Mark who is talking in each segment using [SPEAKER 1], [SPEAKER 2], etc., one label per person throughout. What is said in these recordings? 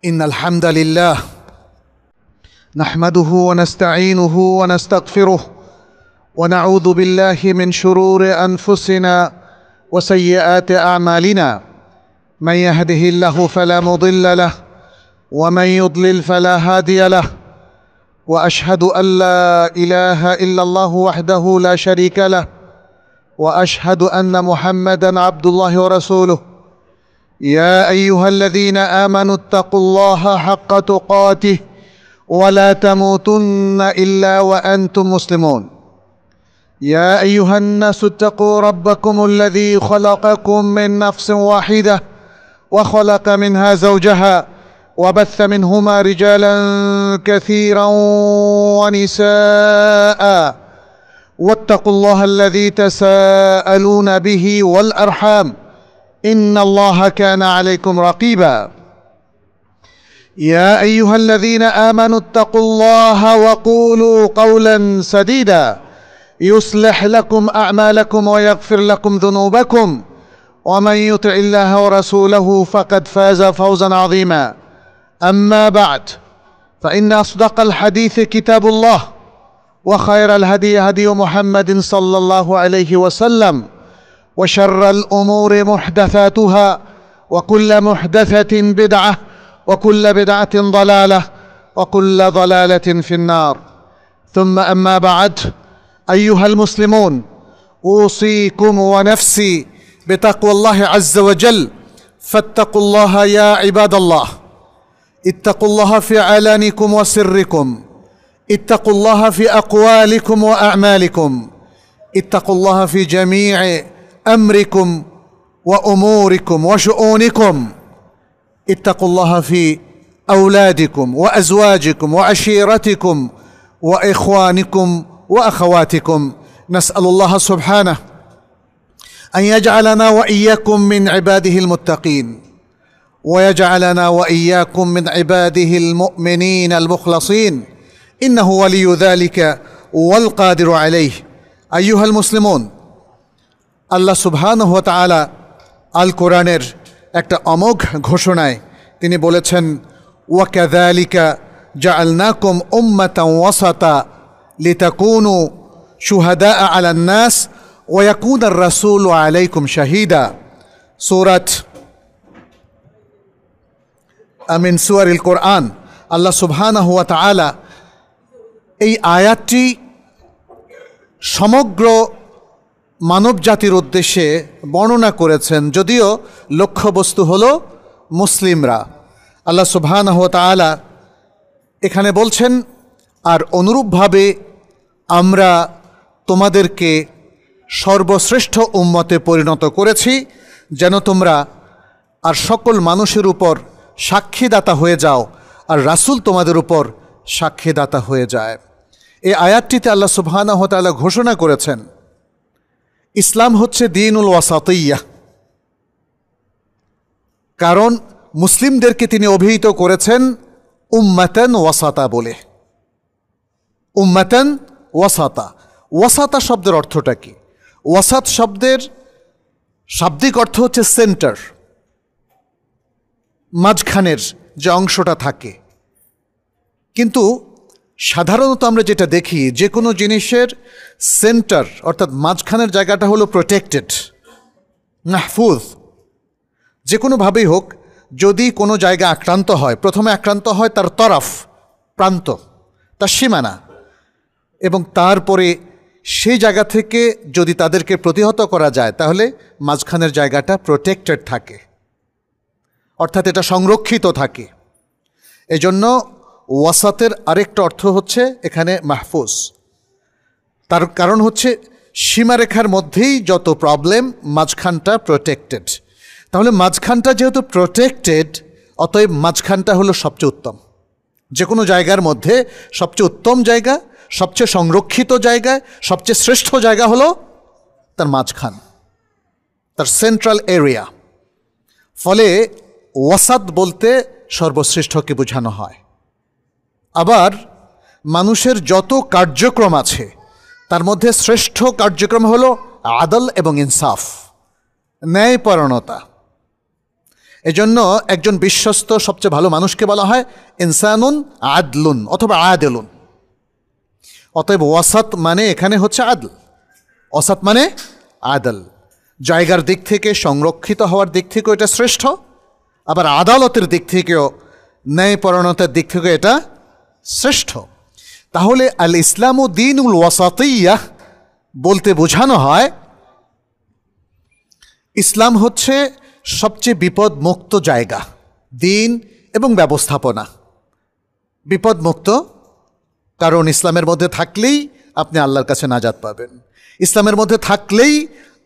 [SPEAKER 1] إن الحمد لله نحمده ونستعينه ونستغفره ونعوذ بالله من شرور أنفسنا وسيئات أعمالنا من يهده الله فلا مضل له ومن يضلل فلا هادي له وأشهد أن لا إله إلا الله وحده لا شريك له وأشهد أن محمدًا عبد الله ورسوله يا أيها الذين آمنوا اتقوا الله حق تقاته ولا تموتن إلا وأنتم مسلمون يا أيها الناس اتقوا ربكم الذي خلقكم من نفس واحدة وخلق منها زوجها وبث منهما رجالا كثيرا ونساء واتقوا الله الذي تساءلون به والأرحام إن الله كان عليكم رقيبا يا أيها الذين آمنوا اتقوا الله وقولوا قولا سديدا يصلح لكم أعمالكم ويغفر لكم ذنوبكم ومن يطع الله ورسوله فقد فاز فوزا عظيما أما بعد فإن أصدق الحديث كتاب الله وخير الهدي هدي محمد صلى الله عليه وسلم وشر الأمور محدثاتها وكل محدثة بدعة وكل بدعة ضلالة وكل ضلالة في النار ثم أما بعد أيها المسلمون أوصيكم ونفسي بتقوى الله عز وجل فاتقوا الله يا عباد الله اتقوا الله في علانكم وسركم اتقوا الله في أقوالكم وأعمالكم اتقوا الله في جميع أمركم وأموركم وشؤونكم اتقوا الله في أولادكم وأزواجكم وعشيرتكم وإخوانكم وأخواتكم نسأل الله سبحانه أن يجعلنا وإياكم من عباده المتقين ويجعلنا وإياكم من عباده المؤمنين المخلصين إنه ولي ذلك والقادر عليه أيها المسلمون আল্লাহ সুবহানাহু ওয়া তাআলা আল কোরআনের একটা অমোঘ ঘোষণায় তিনি বলেছেন ওয়া কাযালিকা জাআলনাকুম উম্মাতান ওয়াসাতা লিতাকুনু শুহাদাআ আলান নাস ওয়া ইয়াকুনার রাসূলু আলাইকুম শাহীদা সূরাত মিন সূরাল কোরআন আল্লাহ সুবহানাহু ওয়া তাআলা এই আয়াতটি সমগ্র মানব জাতির উদ্দেশ্যে বর্ণনা করেছেন যদিও লক্ষ্যবস্তু হলো মুসলিমরা আল্লাহ সুবহানাহু ওয়া তাআলা এখানে বলছেন আর অনুরূপভাবে আমরা তোমাদেরকে সর্বশ্রেষ্ঠ উম্মতে পরিণত করেছি যেন তোমরা আর সকল মানুষের উপর সাক্ষীদাতা হয়ে যাও আর রাসূল তোমাদের উপর সাক্ষীদাতা হয়ে যায় এই আয়াতটিতে আল্লাহ সুবহানাহু ওয়া তাআলা ঘোষণা করেছেন ইসলাম হচ্ছে দ্বীনুল ওয়াসাতিয়্যাহ কারণ মুসলিমদেরকে তিনি অভিহিত করেছেন উম্মাতান ওয়াসাতা বলে উম্মাতান ওয়াসাতা ওয়াসাতা শব্দের অর্থটা কি ওয়াসাত শব্দের শাব্দিক অর্থ হচ্ছে সেন্টার মাঝখানের যে অংশটা থাকে কিন্তু সাধারণত আমরা যেটা দেখি যে কোনো জিনিসের সেন্টার অর্থাৎ মাঝখানের জায়গাটা হলো প্রোটেক্টেড মাহফুজ যে কোনোভাবেই হোক যদি কোনো জায়গা আক্রান্ত হয় প্রথমে আক্রান্ত হয় তার তরফ প্রান্ত তার সীমানা এবং তারপরে সেই জায়গা থেকে যদি তাদেরকে প্রতিহত করা যায় তাহলে মাঝখানের জায়গাটা প্রোটেক্টেড থাকে অর্থাৎ এটা সংরক্ষিত থাকে এজন্য ওয়াসাতের আরেকটা অর্থ হচ্ছে এখানে মাহফুজ তার কারণ হচ্ছে সীমারেখার মধ্যেই যত প্রবলেম মাঝখানটা প্রোটেক্টেড তাহলে মাঝখানটা যেহেতু প্রোটেক্টেড অতএব মাঝখানটা হলো সবচেয়ে উত্তম যে কোনো জায়গার মধ্যে সবচেয়ে উত্তম জায়গা সবচেয়ে সংরক্ষিত জায়গা সবচেয়ে শ্রেষ্ঠ জায়গা হলো তার মাঝখান তার সেন্ট্রাল এরিয়া ফলে ওয়াসাত বলতে সর্বশ্রেষ্ঠকে বোঝানো হয় আবার মানুষের যত কার্যক্রম আছে তার মধ্যে শ্রেষ্ঠ কার্যক্রম হলো আদল এবং ইনসাফ ন্যায়পরায়ণতা এজন্য একজন বিশ্বস্ত সবচেয়ে ভালো মানুষকে বলা হয় ইনসানুন আদলুন অথবা আদেলুন। অতএব ওয়াসাত মানে এখানে হচ্ছে আদল, ওয়াসাত মানে আদল। জায়গার দিক থেকে, সংরক্ষিত হওয়ার দিক থেকেও এটা শ্রেষ্ঠ, আবার আদালতের দিক থেকেও, ন্যায়পরায়ণতার দিক থেকেও এটা শ্রেষ্ঠ। তাহলে আল ইসলামু দীনুল ওয়াসাতিয়্যাহ বলতে বোঝানো হয় ইসলাম হচ্ছে সবচেয়ে বিপদমুক্ত জায়গা, দিন এবং ব্যবস্থাপনা বিপদমুক্ত। কারণ ইসলামের মধ্যে থাকলেই আপনি আল্লাহর কাছে নাজাত পাবেন, ইসলামের মধ্যে থাকলেই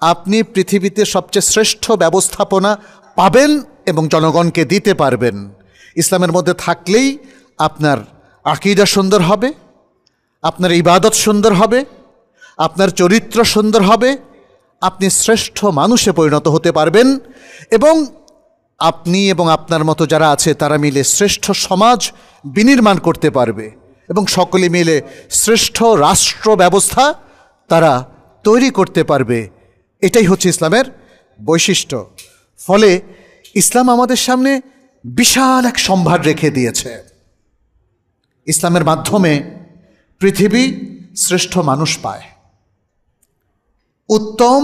[SPEAKER 1] আপনি পৃথিবীতে সবচেয়ে শ্রেষ্ঠ ব্যবস্থাপনা পাবেন এবং জনগণকে দিতে পারবেন। ইসলামের মধ্যে থাকলেই আপনার আকীদা সুন্দর হবে, আপনার ইবাদত সুন্দর হবে, আপনার চরিত্র সুন্দর হবে, আপনি শ্রেষ্ঠ মানুষে পরিণত হতে পারবেন এবং আপনি এবং আপনার মতো যারা আছে তারা মিলে শ্রেষ্ঠ সমাজ বিনির্মাণ করতে পারবে এবং সকলে মিলে শ্রেষ্ঠ রাষ্ট্র ব্যবস্থা তারা তৈরি করতে পারবে। এটাই হচ্ছে ইসলামের বৈশিষ্ট্য। ফলে ইসলাম আমাদের সামনে বিশাল এক সম্ভার রেখে দিয়েছে। ইসলামের মাধ্যমে পৃথিবী শ্রেষ্ঠ মানুষ পায়, উত্তম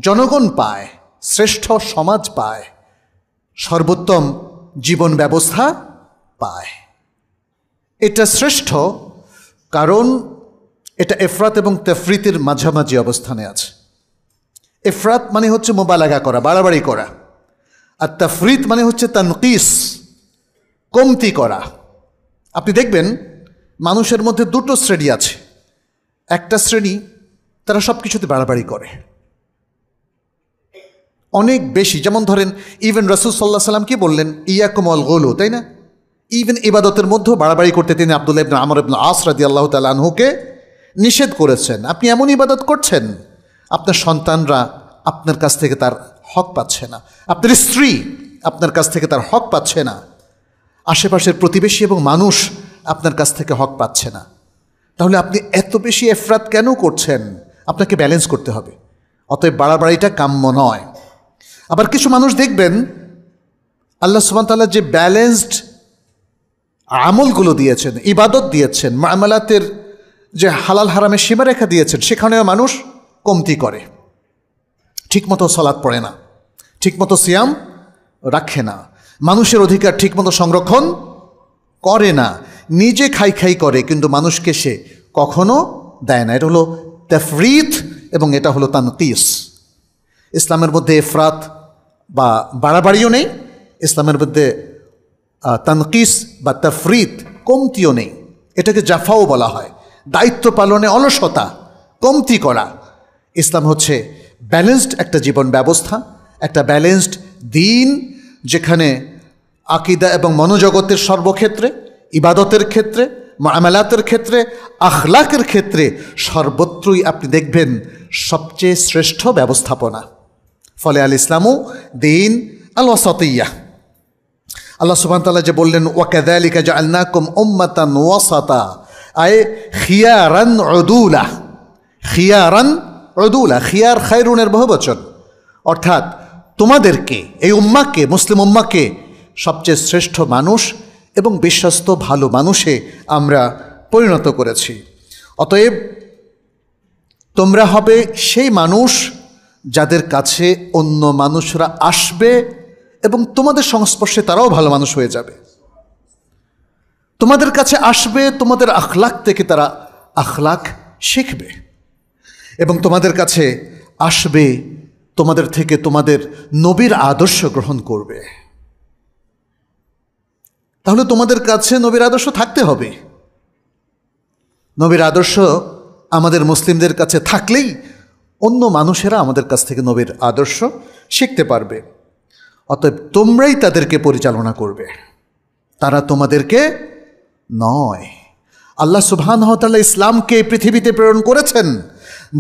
[SPEAKER 1] জনগণ পায়, শ্রেষ্ঠ সমাজ পায়, সর্বোত্তম জীবন ব্যবস্থা পায়। এটা শ্রেষ্ঠ কারণ এটা এফরাত এবং তাফরিতের মাঝামাঝি অবস্থানে আছে। এফরাত মানে হচ্ছে মোবালাগা করা, বাড়াবাড়ি করা, আর তাফরিত মানে হচ্ছে তানকিস, কমতি করা। আপনি দেখবেন মানুষের মধ্যে দুটো শ্রেণী আছে। একটা শ্রেণী তারা সব কিছুতে বাড়াবাড়ি করে অনেক বেশি। যেমন ধরেন ইভেন রাসূল সাল্লাল্লাহু আলাইহি ওয়াসাল্লাম কি বললেন, ইয়াকুম আল গুলু, তাই না? ইভেন ইবাদতের মধ্যেও বাড়াবাড়ি করতে তিনি আব্দুল্লাহ ইবনে আমর ইবনে আস রাদিয়াল্লাহু তাআলা আনহুকে নিষেধ করেছেন। আপনি এমন ইবাদত করছেন, আপনার সন্তানরা আপনার কাছ থেকে তার হক পাচ্ছে না, আপনার স্ত্রী আপনার কাছ থেকে তার হক পাচ্ছে না, আশেপাশের প্রতিবেশী এবং মানুষ আপনার কাছ থেকে হক পাচ্ছে না। তাহলে আপনি এত বেশি এফরাত কেন করছেন? আপনাকে ব্যালেন্স করতে হবে। অতএব বাড়াবাড়িটা কাম্য নয়। আবার কিছু মানুষ দেখবেন আল্লাহ সুবহানাহু ওয়া তাআলা যে ব্যালেন্সড আমলগুলো দিয়েছেন, ইবাদত দিয়েছেন, মুআমালাতের যে হালাল হারামের সীমারেখা দিয়েছেন, সেখানেও মানুষ কমতি করে, ঠিকমতো সালাত পড়ে না, ঠিকমতো সিয়াম রাখে না, মানুষের অধিকার ঠিকমতো সংরক্ষণ করে না, নিজে খাই খাই করে কিন্তু মানুষকে সে কখনো দেয় না। এটা হলো তাফরিত এবং এটা হলো তানকিস। ইসলামের মধ্যে এফরাত বা বাড়াবাড়িও নেই, ইসলামের মধ্যে তানকিস বা তাফরিত কমতিও নেই। এটাকে জাফাও বলা হয়, দায়িত্ব পালনে অলসতা, কমতি করা। ইসলাম হচ্ছে ব্যালেন্সড একটা জীবন ব্যবস্থা, একটা ব্যালেন্সড দিন, যেখানে আকীদা এবং মনোজগতের সর্বক্ষেত্রে, ইবাদতের ক্ষেত্রে, মুআমালাতের ক্ষেত্রে, আখলাকের ক্ষেত্রে সর্বত্রই আপনি দেখবেন সবচেয়ে শ্রেষ্ঠ ব্যবস্থাপনা। ফলে আল ইসলামু দীন আল ওয়াসাতিয়্যাহ। আল্লাহ সুবহানাহু ওয়া তাআলা যে বললেন ওয়াকাযালিকা জাআলনাকুম উম্মাতান ওয়াসাতা, আয় খিয়ারান উদুলা। খিয়ারান উদুলা, খিয়ার খায়রুনের বহুবচন, অর্থাৎ তোমাদেরকে, এই উম্মাকে, মুসলিম উম্মাকে সবচেয়ে শ্রেষ্ঠ মানুষ এবং বিশ্বস্ত ভালো মানুষে আমরা পরিণত করেছি। অতএব তোমরা হবে সেই মানুষ যাদের কাছে অন্য মানুষরা আসবে এবং তোমাদের সংস্পর্শে তারাও ভালো মানুষ হয়ে যাবে। তোমাদের কাছে আসবে, তোমাদের আখলাক থেকে তারা আখলাক শিখবে এবং তোমাদের কাছে আসবে, তোমাদের থেকে তোমাদের নবীর আদর্শ গ্রহণ করবে। তাহলে তোমাদের কাছে নবীর আদর্শ থাকতে হবে। নবীর আদর্শ আমাদের মুসলিমদের কাছে থাকলেই অন্য মানুষেরা আমাদের কাছ থেকে নবীর আদর্শ শিখতে পারবে। অতএব তোমরাই তাদেরকে পরিচালনা করবে, তারা তোমাদেরকে নয়। আল্লাহ সুবহানাহু ওয়া তাআলা ইসলামকে পৃথিবীতে প্রেরণ করেছেন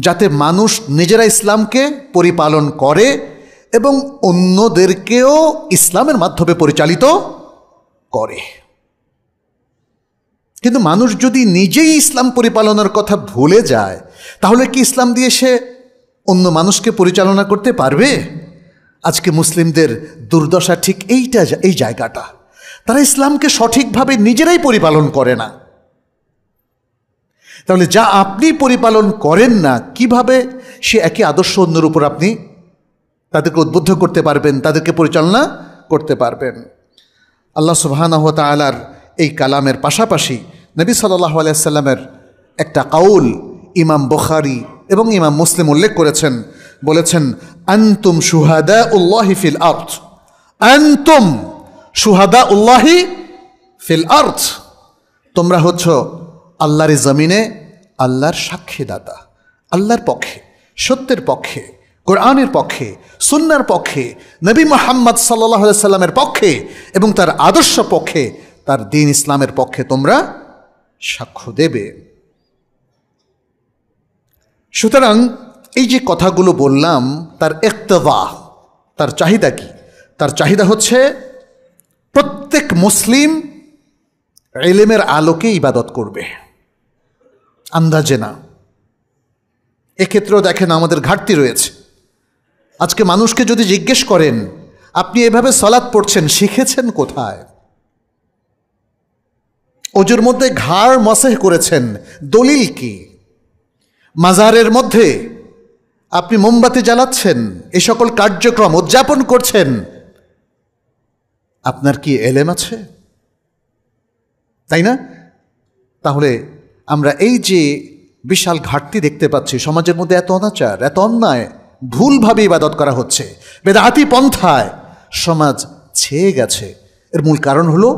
[SPEAKER 1] যাতে মানুষ নিজেরা ইসলামকে পরিপালন করে এবং অন্যদেরকেও ইসলামের মাধ্যমে পরিচালিত করে। কিন্তু মানুষ যদি নিজেই ইসলাম পরিপালনের কথা ভুলে যায়, তাহলে কি ইসলাম দিয়ে সে অন্য মানুষকে পরিচালনা করতে পারবে? আজকে মুসলিমদের দুর্দশা ঠিক এই জায়গাটা, তারা ইসলামকে সঠিকভাবে নিজেরাই পরিপালন করে না। তাহলে যা আপনি পরিপালন করেন না, কিভাবে সে একই আদর্শ অন্যের উপর আপনি তাদেরকে উদ্বুদ্ধ করতে পারবেন, তাদেরকে পরিচালনা করতে পারবেন? আল্লাহ সুবহানাহু ওয়া তাআলার এই কালামের পাশাপাশি নবী সাল্লাল্লাহু আলাইহি সাল্লামের একটা কাউল ইমাম বুখারী এবং ইমাম মুসলিম উল্লেখ করেছেন, বলেছেন আনতুম শুহাদাউল্লাহি ফিল আরদ, আনতুম শুহাদাউল্লাহি ফিল আরদ, তোমরা হচ্ছ আল্লাহর জমিনে আল্লাহর সাক্ষীদাতা, আল্লাহর পক্ষে, সত্যের পক্ষে, কোরআনের পক্ষে, সুন্নাহর পক্ষে, নবী মুহাম্মদ সাল্লাল্লাহু আলাইহি সাল্লামের পক্ষে এবং তার আদর্শ পক্ষে, তার দ্বীন ইসলামের পক্ষে তোমরা সাক্ষ্য দেবে। সুতরাং এই যে কথাগুলো বললাম, তার ইক্তদা, তার চাহিদা কি? তার চাহিদা হচ্ছে প্রত্যেক মুসলিম ইলমের আলোকে ইবাদত করবে, আন্দাজে না। এক্ষেত্রেও দেখেন আমাদের ঘাটতি রয়েছে। আজকে মানুষকে যদি জিজ্ঞেস করেন আপনি এভাবে সালাত পড়ছেন, শিখেছেন কোথায়? ওজুর মধ্যে ঘাড় মাসেহ করেছেন, দলিল কি? মাজারের মধ্যে আপনি মোমবাতি জ্বালাচ্ছেন, এ সকল কার্যক্রম উদযাপন করছেন, আপনার কি এলেম আছে? তাই না? তাহলে আমরা এই যে বিশাল ঘাটতি দেখতে পাচ্ছি, সমাজের মধ্যে এত অনাচার, এত অন্যায়, ভুলভাবে ইবাদত করা হচ্ছে, বেদাতি পন্থায় সমাজ ছেয়ে গেছে, এর মূল কারণ হলো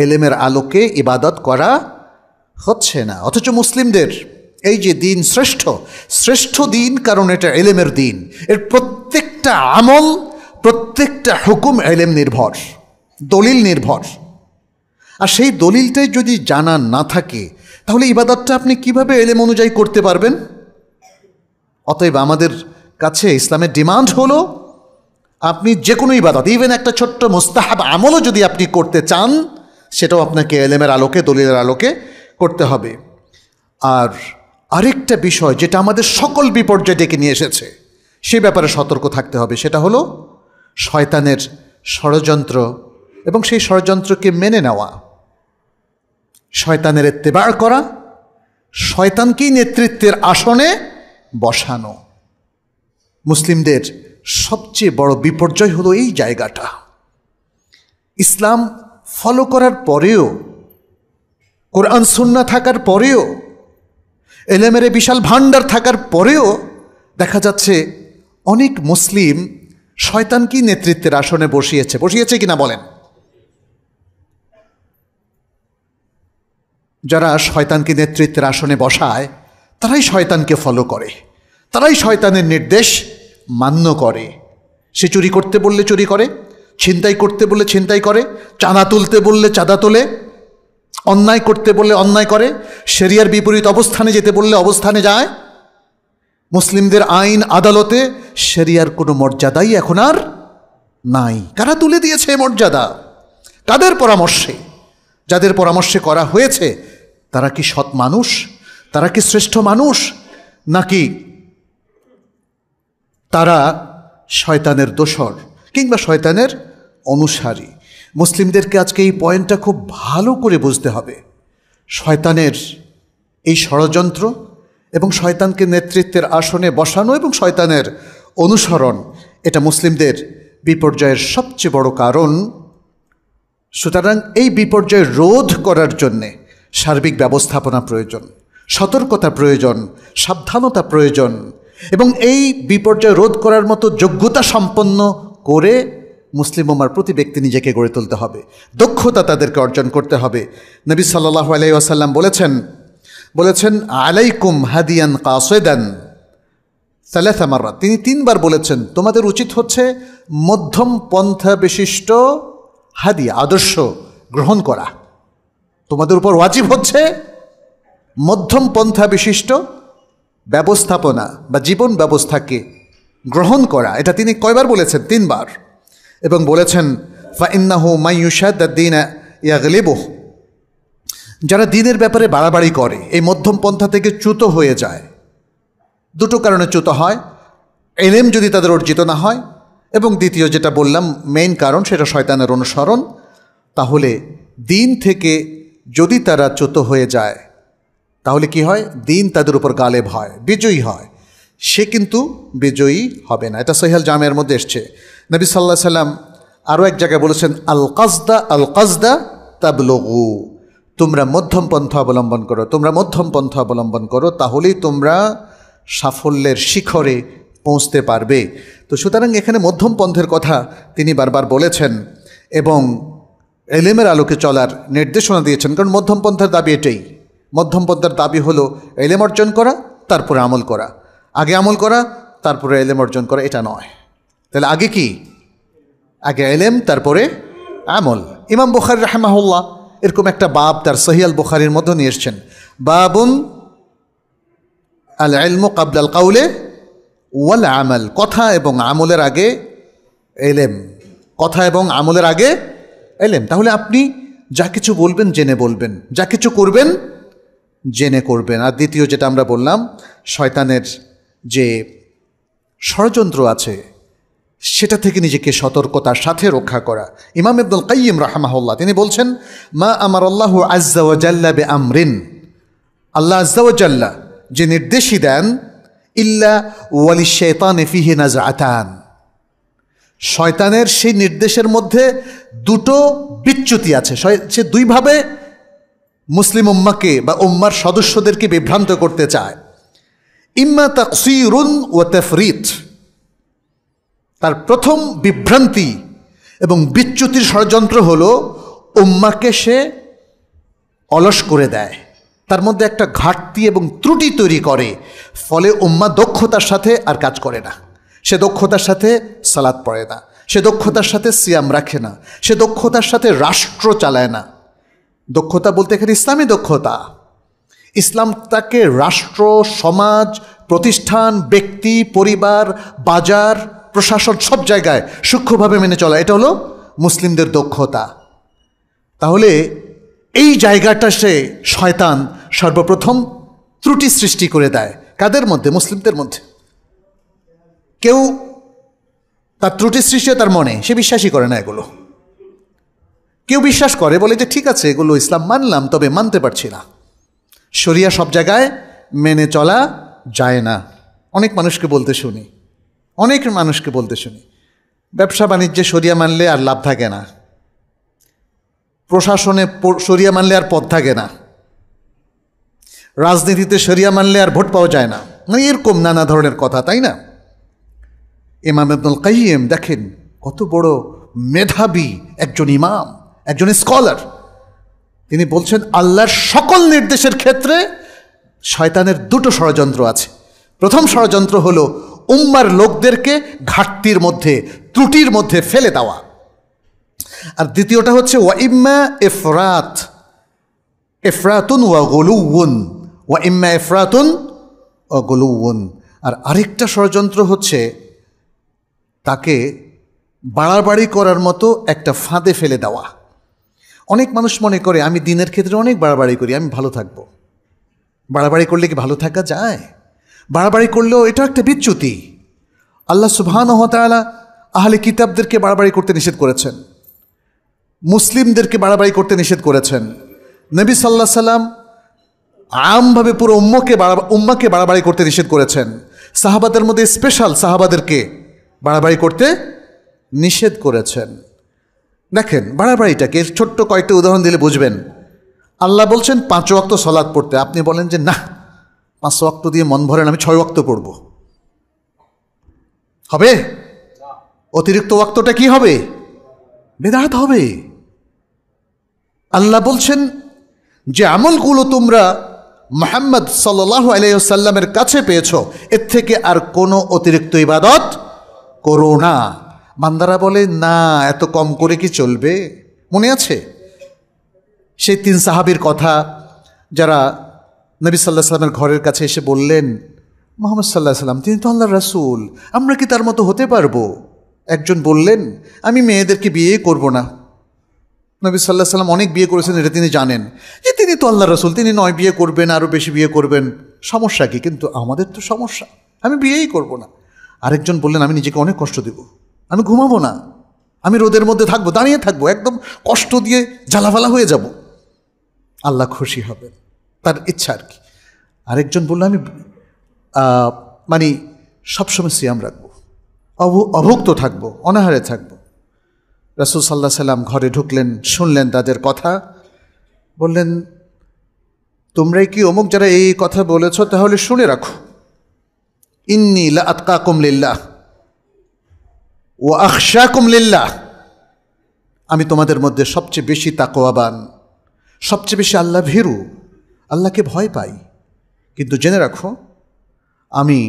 [SPEAKER 1] এলেমের আলোকে ইবাদত করা হচ্ছে না। অথচ মুসলিমদের এই যে দিন শ্রেষ্ঠ দিন, কারণ এটা এলেমের দিন। এর প্রত্যেকটা আমল, প্রত্যেকটা হুকুম এলেম নির্ভর, দলিল নির্ভর। আর সেই দলিলটাই যদি জানা না থাকে, তাহলে ইবাদতটা আপনি কিভাবে এলেম অনুযায়ী করতে পারবেন? অতএব আমাদের কাছে ইসলামের ডিমান্ড হলো, আপনি যে কোনো ইবাদত, ইভেন একটা ছোট্ট মুস্তাহাব আমলও যদি আপনি করতে চান, সেটাও আপনাকে এলেমের আলোকে, দলিলের আলোকে করতে হবে। আর আরেকটা বিষয় যেটা আমাদের সকল বিপর্যয় ডেকে নিয়ে এসেছে, সে ব্যাপারে সতর্ক থাকতে হবে, সেটা হলো শয়তানের ষড়যন্ত্র এবং সেই ষড়যন্ত্রকে মেনে নেওয়া, শয়তানের ইত্তেবা করা, শয়তানকেই নেতৃত্বের আসনে বসানো। মুসলিমদের সবচেয়ে বড় বিপর্যয় হলো এই জায়গাটা। ইসলাম ফলো করার পরেও, কোরআন সুন্নাহ থাকার পরেও, এলেমের বিশাল ভান্ডার থাকার পরেও দেখা যাচ্ছে অনেক মুসলিম শয়তানকেই নেতৃত্বের আসনে বসিয়েছে কিনা বলেন? যারা শয়তানকে নেতৃত্বের আসনে বসায়, তারাই শয়তানকে ফলো করে, তারাই শয়তানের নির্দেশ মান্য করে। সে চুরি করতে বললে চুরি করে, ছিনতাই করতে বললে ছিনতাই করে, চাঁদা তুলতে বললে চাঁদা তোলে, অন্যায় করতে বললে অন্যায় করে, শরিয়ার বিপরীত অবস্থানে যেতে বললে অবস্থানে যায়। মুসলিমদের আইন আদালতে শরিয়ার কোনো মর্যাদাই এখন আর নাই। কারা তুলে দিয়েছে মর্যাদা? কাদের পরামর্শে? যাদের পরামর্শে করা হয়েছে, তারা কি সৎ মানুষ? তারা কি শ্রেষ্ঠ মানুষ? নাকি তারা শয়তানের দোসর কিংবা শয়তানের অনুসারী? মুসলিমদেরকে আজকে এই পয়েন্টটা খুব ভালো করে বুঝতে হবে। শয়তানের এই ষড়যন্ত্র এবং শয়তানকে নেতৃত্বের আসনে বসানো এবং শয়তানের অনুসরণ, এটা মুসলিমদের বিপর্যয়ের সবচেয়ে বড় কারণ। সুতরাং এই বিপর্যয় রোধ করার জন্যে সার্বিক ব্যবস্থাপনা প্রয়োজন, সতর্কতা প্রয়োজন, সাবধানতা প্রয়োজন, এবং এই বিপর্যয় রোধ করার মতো যোগ্যতা সম্পন্ন করে মুসলিম উম্মার প্রতি ব্যক্তি নিজেকে গড়ে তুলতে হবে, দক্ষতা তাদেরকে অর্জন করতে হবে। নবী সাল্লাল্লাহু আলাইহি ওয়াসাল্লাম বলেছেন আলাইকুম হাদিয়ান কাসিদান সালাসা মাররাত, তিনি 3 বার বলেছেন তোমাদের উচিত হচ্ছে মধ্যম পন্থা বিশিষ্ট হাদিয়া, আদর্শ গ্রহণ করা। তোমাদের উপর ওয়াজিব হচ্ছে মধ্যম পন্থা বিশিষ্ট ব্যবস্থাপনা বা জীবন ব্যবস্থাকে গ্রহণ করা। এটা তিনি কয়বার বলেছেন? 3 বার। এবং বলেছেন ফাইন্নাহু মাইয়ুশাদ্দিন ইয়াগলিবুহু, যারা দ্বীনের ব্যাপারে বাড়াবাড়ি করে, এই মধ্যম পন্থা থেকে চ্যুত হয়ে যায়। 2টো কারণে চ্যুত হয়। ইলম যদি তাদের অর্জিত না হয়, এবং দ্বিতীয় যেটা বললাম মেইন কারণ, সেটা শয়তানের অনুসরণ। তাহলে দিন থেকে যদি তারা চ্যুত হয়ে যায়, তাহলে কি হয়? দিন তাদের উপর গালেব হয়, বিজয়ী হয়। সে কিন্তু বিজয়ী হবে না। এটা সহিহ জামের মধ্যে এসছে। নবী সাল্লাল্লাহু আলাইহি সাল্লাম আরও এক জায়গায় বলেছেন, আল কাসদা তাবলুগু, তোমরা মধ্যম পন্থা অবলম্বন করো, তোমরা মধ্যম পন্থা অবলম্বন করো, তাহলেই তোমরা সাফল্যের শিখরে পৌঁছতে পারবে। তো সুতরাং এখানে মধ্যম পন্থের কথা তিনি বারবার বলেছেন এবং এলেমের আলোকে চলার নির্দেশনা দিয়েছেন। কারণ মধ্যম পন্থার দাবি এটাই। মধ্যম পন্থার দাবি হলো এলেম অর্জন করা, তারপরে আমল করা। আগে আমল করা, তারপরে এলেম অর্জন করা, এটা নয়। তাহলে আগে কি? আগে এলেম, তারপরে আমল। ইমাম বুখারী রাহিমাহুল্লাহ এরকম একটা বাব তার সহিহ আল বুখারীর মধ্যে নিয়ে এসছেন, বাবুন আল ইলমু ক্বাবলা আল কাউলে ওয়াল আমাল, কথা এবং আমলের আগে এলেম, কথা এবং আমলের আগে এলেম। তাহলে আপনি যা কিছু বলবেন জেনে বলবেন, যা কিছু করবেন জেনে করবেন। আর দ্বিতীয় যেটা আমরা বললাম, শয়তানের যে ষড়যন্ত্র আছে সেটা থেকে নিজেকে সতর্কতার সাথে রক্ষা করা। ইমাম ইবনুল কাইয়্যিম রাহিমাহুল্লাহ তিনি বলছেন, মা আমারাল্লাহু আজ্জা ওয়া জাল্লা বিআমরিন, আল্লাহ আজ্জা ওয়া জাল্লা যে নির্দেশই দেন, ইল্লা ওয়ালিশ-শাইতানি ফিহি নাজআতান, শয়তানের সেই নির্দেশের মধ্যে দুটো বিচ্যুতি আছে। সে দুইভাবে মুসলিম উম্মাকে বা উম্মার সদস্যদেরকে বিভ্রান্ত করতে চায়। ইম্মা তাকসীরুন ওয়া তাফরিত, তার প্রথম বিভ্রান্তি এবং বিচ্যুতির ষড়যন্ত্র হলো উম্মাকে সে অলস করে দেয়, তার মধ্যে একটা ঘাটতি এবং ত্রুটি তৈরি করে, ফলে উম্মা দক্ষতার সাথে আর কাজ করে না। সে দক্ষতার সাথে সালাত পড়ে না, সে দক্ষতার সাথে সিয়াম রাখে না, সে দক্ষতার সাথে রাষ্ট্র চালায় না। দক্ষতা বলতে এখানে ইসলামী দক্ষতা। ইসলাম তাকে রাষ্ট্র, সমাজ, প্রতিষ্ঠান, ব্যক্তি, পরিবার, বাজার, প্রশাসন সব জায়গায় সূক্ষ্মভাবে মেনে চলা, এটা হলো মুসলিমদের দক্ষতা। তাহলে এই জায়গাটা সে শয়তান সর্বপ্রথম ত্রুটি সৃষ্টি করে দেয়। কাদের মধ্যে? মুসলিমদের মধ্যে। কেউ তার ত্রুটি সৃষ্টি তার মনে, সে বিশ্বাসই করে না এগুলো। কেউ বিশ্বাস করে, বলে যে ঠিক আছে এগুলো ইসলাম মানলাম, তবে মানতে পারছি না। শরিয়া সব জায়গায় মেনে চলা যায় না। অনেক মানুষকে বলতে শুনি, ব্যবসা বাণিজ্যে শরিয়া মানলে আর লাভ থাকে না, প্রশাসনে শরিয়া মানলে আর পদ থাকে না, রাজনীতিতে শরিয়া মানলে আর ভোট পাওয়া যায় না, মানে এরকম নানা ধরনের কথা, তাই না? ইমাম ইবনুল কাইয়্যিম দেখেন কত বড় মেধাবী একজন ইমাম, একজন স্কলার। তিনি বলছেন আল্লাহর সকল নির্দেশের ক্ষেত্রে শয়তানের দুটো ষড়যন্ত্র আছে। প্রথম ষড়যন্ত্র হলো উম্মার লোকদেরকে ঘাটতির মধ্যে, ত্রুটির মধ্যে ফেলে দেওয়া। আর দ্বিতীয়টা হচ্ছে ওয়া ইম্মা ইফরাতুন ওয়া গুলুউন, ওয়া ইম্মা ইফরাতুন ওয়া গুলুউন। আর আরেকটা ষড়যন্ত্র হচ্ছে তাকে বাড়াবাড়ি করার মতো একটা ফাঁদে ফেলে দেওয়া। অনেক মানুষ মনে করে আমি দিনের ক্ষেত্রে অনেক বাড়াবাড়ি করি, আমি ভালো থাকবো। বাড়াবাড়ি করলে কি ভালো থাকা যায়? বাড়াবাড়ি করলেও এটা একটা বিচ্যুতি। আল্লাহ সুবহানাহু ওয়া তাআলা আহলে কিতাবদেরকে বাড়াবাড়ি করতে নিষেধ করেছেন, মুসলিমদেরকে বাড়াবাড়ি করতে নিষেধ করেছেন। নবী সাল্লাল্লাহু আলাইহি সাল্লাম আমভাবে পুরো উম্মাকে বাড়াবাড়ি করতে নিষেধ করেছেন। সাহাবাদের মধ্যে স্পেশাল সাহাবাদেরকে বাড়াবাড়ি করতে নিষেধ করেছেন। দেখেন বাড়াবাড়িটাকে ছোট্ট কয়েকটা উদাহরণ দিলে বুঝবেন। আল্লাহ বলছেন 5 ওয়াক্ত সালাত পড়তে, আপনি বলেন যে না 5 ওয়াক্ত দিয়ে মন ভরে না, আমি 6 ওয়াক্ত পড়ব। হবে? অতিরিক্ত ওয়াক্তটা কি হবে? বিদআত হবে। আল্লাহ বলছেন যে আমলগুলো তোমরা মুহাম্মদ সাল্লাল্লাহু আলাইহি ওয়াসাল্লামের কাছে পেয়েছো, এর থেকে আর কোনো অতিরিক্ত ইবাদত করো না। বান্দারা বলে না এত কম করে কি চলবে? মনে আছে সেই 3 সাহাবীর কথা যারা নবী সাল্লাল্লাহু আলাইহি ওয়াসাল্লামের ঘরের কাছে এসে বললেন, মুহাম্মদ সাল্লাল্লাহু আলাইহি ওয়াসাল্লাম তিনি তো আল্লাহর রাসূল, আমরা কি তার মতো হতে পারবো? একজন বললেন আমি মেয়েদেরকে বিয়ে করব না। নবী সাল্লাল্লাহু আলাইহি ওয়াসাল্লাম অনেক বিয়ে করেছেন, এটা তিনি জানেন যে তিনি তো আল্লাহর রাসূল, তিনি 9 বিয়ে করবেন, আরও বেশি বিয়ে করবেন, সমস্যা কি? কিন্তু আমাদের তো সমস্যা, আমি বিয়েই করব না। আরেকজন বললেন আমি নিজেকে অনেক কষ্ট দেব, আমি ঘুমাবো না, আমি রোদের মধ্যে থাকবো, দাঁড়িয়ে থাকবো, একদম কষ্ট দিয়ে জ্বালাফালা হয়ে যাব, আল্লাহ খুশি হবে, তার ইচ্ছা আর কি। আরেকজন বলল আমি মানে সবসময় সিয়াম রাখবো, অভুক্ত থাকবো, অনাহারে থাকবো। রাসূল সাল্লাল্লাহু আলাইহি সাল্লাম ঘরে ঢুকলেন, শুনলেন তাদের কথা, বললেন তোমরাই কি অমুক যারা এই কথা বলেছ, তাহলে শুনে রাখো, ইন্নী লা আতকাকুম লিল্লাহ ওয়া আখশাকুম লিল্লাহ, আমি তোমাদের মধ্যে সবচেয়ে বেশি তাকওয়াবান, সবচেয়ে বেশি আল্লাহ ভীরু, আল্লাহকে ভয় পাই। কিন্তু জেনে রাখো আমি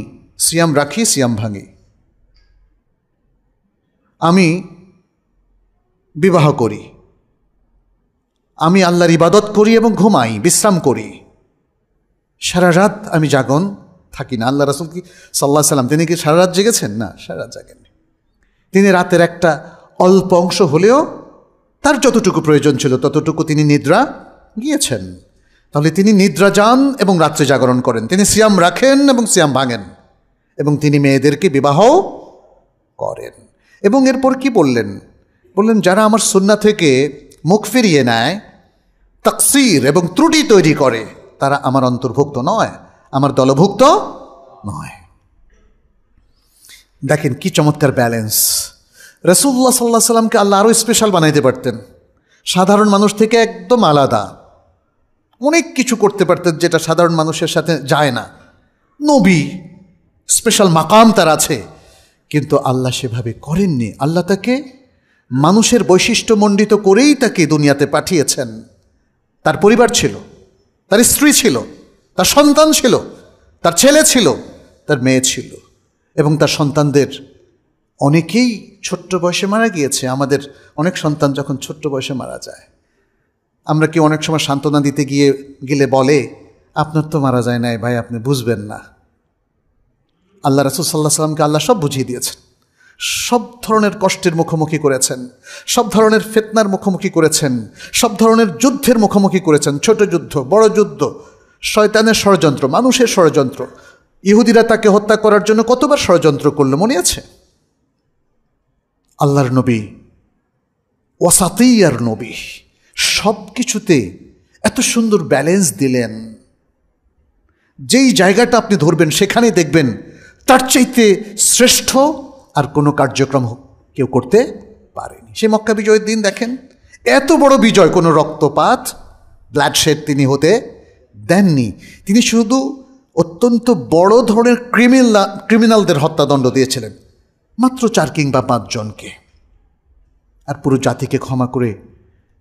[SPEAKER 1] সিয়াম রাখি, সিয়াম ভাঙি, আমি বিবাহ করি, আমি আল্লাহর ইবাদত করি এবং ঘুমাই, বিশ্রাম করি, সারা রাত আমি জাগন থাকি না। আল্লাহ রাসূল কি সাল্লাল্লাহু আলাইহি সাল্লাম তিনি কি সারা রাত জেগেছেন? না, সারা রাত জাগেননি। তিনি রাতের একটা অল্প অংশ হলেও তার যতটুকু প্রয়োজন ছিল ততটুকু তিনি নিদ্রা গিয়েছেন। তাহলে তিনি নিদ্রা যান এবং রাত্রে জাগরণ করেন, তিনি সিয়াম রাখেন এবং সিয়াম ভাঙেন, এবং তিনি মেয়েদেরকে বিবাহ করেন। এবং এরপর কি বললেন? বললেন যারা আমার সুন্নাহ থেকে মুখ ফিরিয়ে নেয়, তাকসির এবং ত্রুটি তৈরি করে, তারা আমার অন্তর্ভুক্ত নয়, আমার দলভুক্ত নয়। দেখেন কি চমৎকার ব্যালেন্স। রাসূলুল্লাহ সাল্লাল্লাহু আলাইহি সাল্লামকে আল্লাহ আরও স্পেশাল বানাইতে পারতেন, সাধারণ মানুষ থেকে একদম আলাদা, অনেক কিছু করতে পারতেন যেটা সাধারণ মানুষের সাথে যায় না। নবী, স্পেশাল মাকাম তার আছে, কিন্তু আল্লাহ সেভাবে করেননি। আল্লাহ তাকে মানুষের বৈশিষ্ট্য মণ্ডিত করেই তাকে দুনিয়াতে পাঠিয়েছেন। তার পরিবার ছিল, তার স্ত্রী ছিল, তার সন্তান ছিল, তার ছেলে ছিল, তার মেয়ে ছিল, এবং তার সন্তানদের অনেকেই ছোট্ট বয়সে মারা গিয়েছে। আমাদের অনেক সন্তান যখন ছোট্ট বয়সে মারা যায়, আমরা কি অনেক সময় সান্ত্বনা দিতে গেলে বলে আপনার তো মারা যায় নাই ভাই, আপনি বুঝবেন না। আল্লাহ রাসূল সাল্লাল্লাহু আলাইহি সাল্লামকে আল্লাহ সব বুঝিয়ে দিয়েছেন, সব ধরনের কষ্টের মুখোমুখি করেছেন, সব ধরনের ফিতনার মুখোমুখি করেছেন, সব ধরনের যুদ্ধের মুখোমুখি করেছেন, ছোট যুদ্ধ, বড় যুদ্ধ, শয়তানের ষড়যন্ত্র, মানুষের ষড়যন্ত্র। ইহুদিরা তাকে হত্যা করার জন্য কতবার ষড়যন্ত্র করল মনে আছে? আল্লাহর নবী ওয়াসাতিয়ার নবী, সব কিছুতে এত সুন্দর ব্যালেন্স দিলেন, যেই জায়গাটা আপনি ধরবেন সেখানেই দেখবেন তার চাইতে শ্রেষ্ঠ আর কোনো কার্যক্রম কেউ করতে পারেনি। সেই মক্কা বিজয়ের দিন দেখেন, এত বড় বিজয়, কোনো রক্তপাত, ব্লাডশেড তিনি হতে দেননি। তিনি শুধু অত্যন্ত বড় ধরনের ক্রিমিনালদের হত্যাদণ্ড দিয়েছিলেন, মাত্র 4 কিংবা 5 জনকে, আর পুরো জাতিকে ক্ষমা করে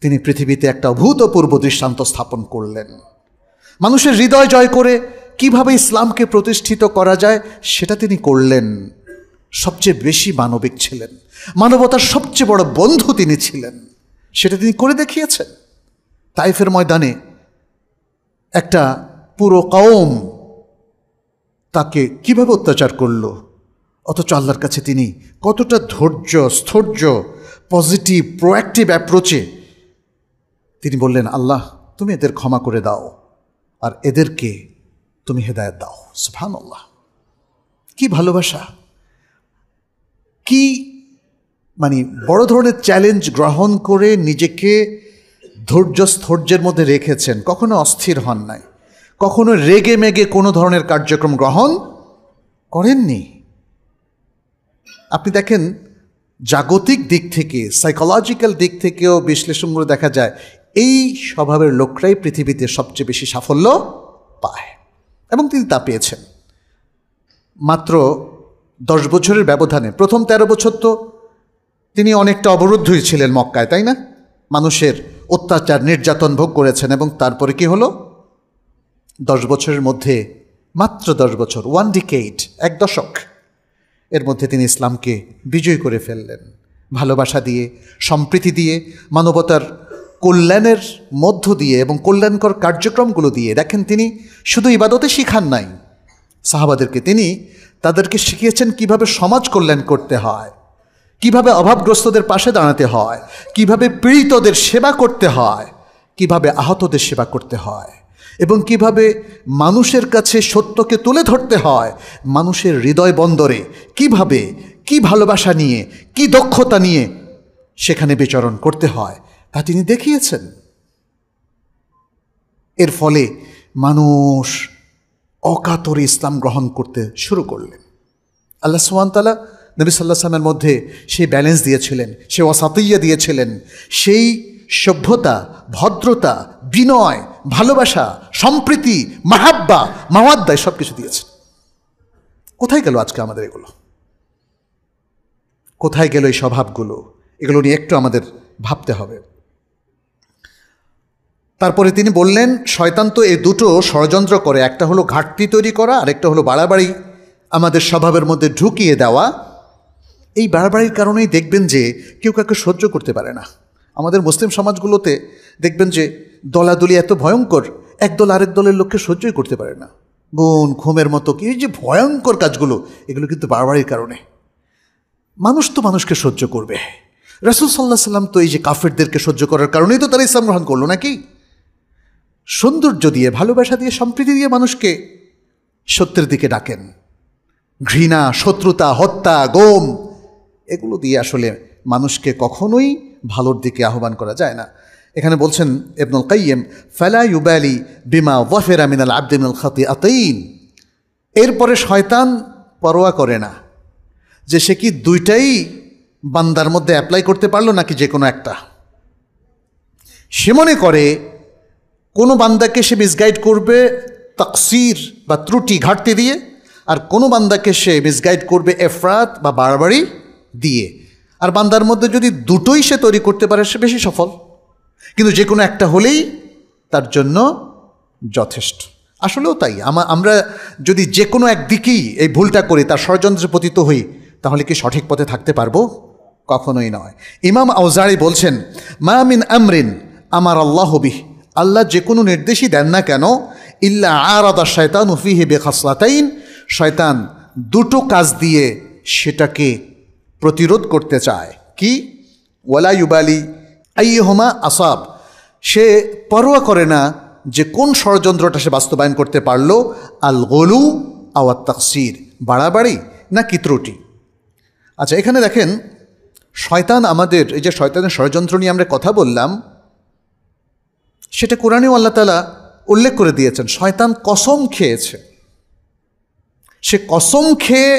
[SPEAKER 1] তিনি পৃথিবীতে একটা অভূতপূর্ব দৃষ্টান্ত স্থাপন করলেন। মানুষের হৃদয় জয় করে কিভাবে ইসলামকে প্রতিষ্ঠিত করা যায় সেটা তিনি করলেন। সবচেয়ে বেশি মানবিক ছিলেন, মানবতার সবচেয়ে বড় বন্ধু তিনি ছিলেন, সেটা তিনি করে দেখিয়েছেন। তাইফের ময়দানে একটা পুরো কওম তাকে কিভাবে অত্যাচার করল, অথচ আল্লাহর কাছে তিনি কতটা ধৈর্য, স্থৈর্য, পজিটিভ, প্রোঅ্যাক্টিভ অ্যাপ্রোচে তিনি বললেন, আল্লাহ তুমি এদের ক্ষমা করে দাও আর এদেরকে তুমি হেদায়েত দাও। সুবহানাল্লাহ, কি ভালোবাসা, কি মানে বড় ধরনের চ্যালেঞ্জ গ্রহণ করে নিজেকে ধৈর্য স্থৈর্যের মধ্যে রেখেছেন, কখনো অস্থির হন নাই, কখনো রেগে মেগে কোনো ধরনের কার্যক্রম গ্রহণ করেননি। আপনি দেখেন জাগতিক দিক থেকে, সাইকোলজিক্যাল দিক থেকেও বিশ্লেষণ করে দেখা যায় এই স্বভাবের লোকরাই পৃথিবীতে সবচেয়ে বেশি সাফল্য পায়, এবং তিনি তা পেয়েছেন। মাত্র 10 বছরের ব্যবধানে প্রথম 13 বছর তো তিনি অনেকটা অবরুদ্ধই ছিলেন মক্কায়, তাই না? মানুষের অত্যাচার, নির্যাতন ভোগ করেছেন, এবং তারপরে কি হলো? 10 বছরের মধ্যে, মাত্র 10 বছর, 1 ডিকেড, 1 দশক, এর মধ্যে তিনি ইসলামকে বিজয় করে ফেললেন। ভালোবাসা দিয়ে, সম্প্রীতি দিয়ে, মানবতার কল্যাণের মধ্য দিয়ে এবং কল্যাণকর কার্যক্রমগুলো দিয়ে। দেখেন তিনি শুধু ইবাদতে শিখান নাই সাহাবাদেরকে, তিনি তাদেরকে শিখিয়েছেন কিভাবে সমাজ কল্যাণ করতে হয়, কিভাবে অভাবগ্রস্তদের পাশে দাঁড়াতে হয়, কিভাবে পীড়িতদের সেবা করতে হয়, কিভাবে আহতদের সেবা করতে হয়, এবং কিভাবে মানুষের কাছে সত্যকে তুলে ধরতে হয়, মানুষের হৃদয় বন্দরে কিভাবে কি ভালোবাসা নিয়ে, কি দক্ষতা নিয়ে সেখানে বিচরণ করতে হয় তা তিনি দেখিয়েছেন। এর ফলে মানুষ অকাতরে ইসলাম গ্রহণ করতে শুরু করলেন। আল্লাহ সুবহানাহু ওয়া তাআলা নবী সাল্লাল্লাহু আলাইহি ওয়াসাল্লামের মধ্যে সেই ব্যালেন্স দিয়েছিলেন, সেই ওয়াসাতিয়া দিয়েছিলেন, সেই সভ্যতা, ভদ্রতা, বিনয়, ভালোবাসা, সম্প্রীতি, মাহাব্বা, মাওয়াদ্দা সব কিছু দিয়েছেন। কোথায় গেল আজকে আমাদের এগুলো? কোথায় গেল এই স্বভাবগুলো? এগুলো নিয়ে একটু আমাদের ভাবতে হবে। তারপরে তিনি বললেন, শয়তান তো এই দুটো ষড়যন্ত্র করে, একটা হলো ঘাটতি তৈরি করা, আরেকটা হলো বাড়াবাড়ি আমাদের স্বভাবের মধ্যে ঢুকিয়ে দেওয়া। এই বাড়াবাড়ির কারণেই দেখবেন যে কেউ কাউকে সহ্য করতে পারে না। আমাদের মুসলিম সমাজগুলোতে দেখবেন যে দলাদলি এত ভয়ঙ্কর, একদল আরেক দলের লোককে সহ্যই করতে পারে না। গুণ ঘুমের মতো কি যে ভয়ঙ্কর কাজগুলো, এগুলো কিন্তু বাড়াবাড়ির কারণে। মানুষ তো মানুষকে সহ্য করবে। রাসূল সাল্লাল্লাহু আলাইহি ওয়াসাল্লাম তো এই যে কাফেরদেরকে সহ্য করার কারণেই তো তারা ইসলাম গ্রহণ করলো নাকি? সৌন্দর্য দিয়ে, ভালোবাসা দিয়ে, সম্প্রীতি দিয়ে মানুষকে সত্যের দিকে ডাকেন। ঘৃণা, শত্রুতা, হত্যা, গোম এগুলো দিয়ে আসলে মানুষকে কখনোই ভালোর দিকে আহ্বান করা যায় না। এখানে বলছেন ইবনুল কাইয়িম, ফালা ইউবালি বিমা ওয়াফিরা মিনাল আবদি মিনাল খাতিআতাইন। এরপরে শয়তান পরোয়া করে না যে সে কি দুইটাই বান্দার মধ্যে অ্যাপ্লাই করতে পারলো নাকি যে কোনো একটা। সে মনে করে কোনো বান্দাকে সে মিসগাইড করবে তাকসির বা ত্রুটি ঘাটতি দিয়ে, আর কোনো বান্দাকে সে মিসগাইড করবে এফরাত বা বাড়াবাড়ি দিয়ে। আর বান্দার মধ্যে যদি দুটোই সে তৈরি করতে পারে সে বেশি সফল, কিন্তু যে কোনো একটা হলেই তার জন্য যথেষ্ট। আসলেও তাই। আমরা যদি যে কোনো একদিকেই এই ভুলটা করি, তার ষড়যন্ত্রে পতিত হই, তাহলে কি সঠিক পথে থাকতে পারবো? কখনোই নয়। ইমাম আউজারি বলছেন, মা মিন আমরিন আমার আল্লাহ বিহ, আল্লাহ যে কোনো নির্দেশই দেন না কেন, ইল্লা আরাদা শায়তানু ফিহি বিখাসলাতাইন, শয়তান দুটো কাজ দিয়ে সেটাকে প্রতিরোধ করতে চায়। কি? ওয়ালা ইউবালি আইয়ুহুমা আসাব, সে পরোয়া করে না যে কোন ষড়যন্ত্রটা সে বাস্তবায়ন করতে পারলো, আল গুলু আও আত তাকসির, বাড়াবাড়ি নাকি ত্রুটি। আচ্ছা, এখানে দেখেন শয়তান আমাদের, এই যে শয়তানের ষড়যন্ত্র নিয়ে আমরা কথা বললাম, সেটা কোরআনেও আল্লাহ তাআলা উল্লেখ করে দিয়েছেন। শয়তান কসম খেয়েছে, সে কসম খেয়ে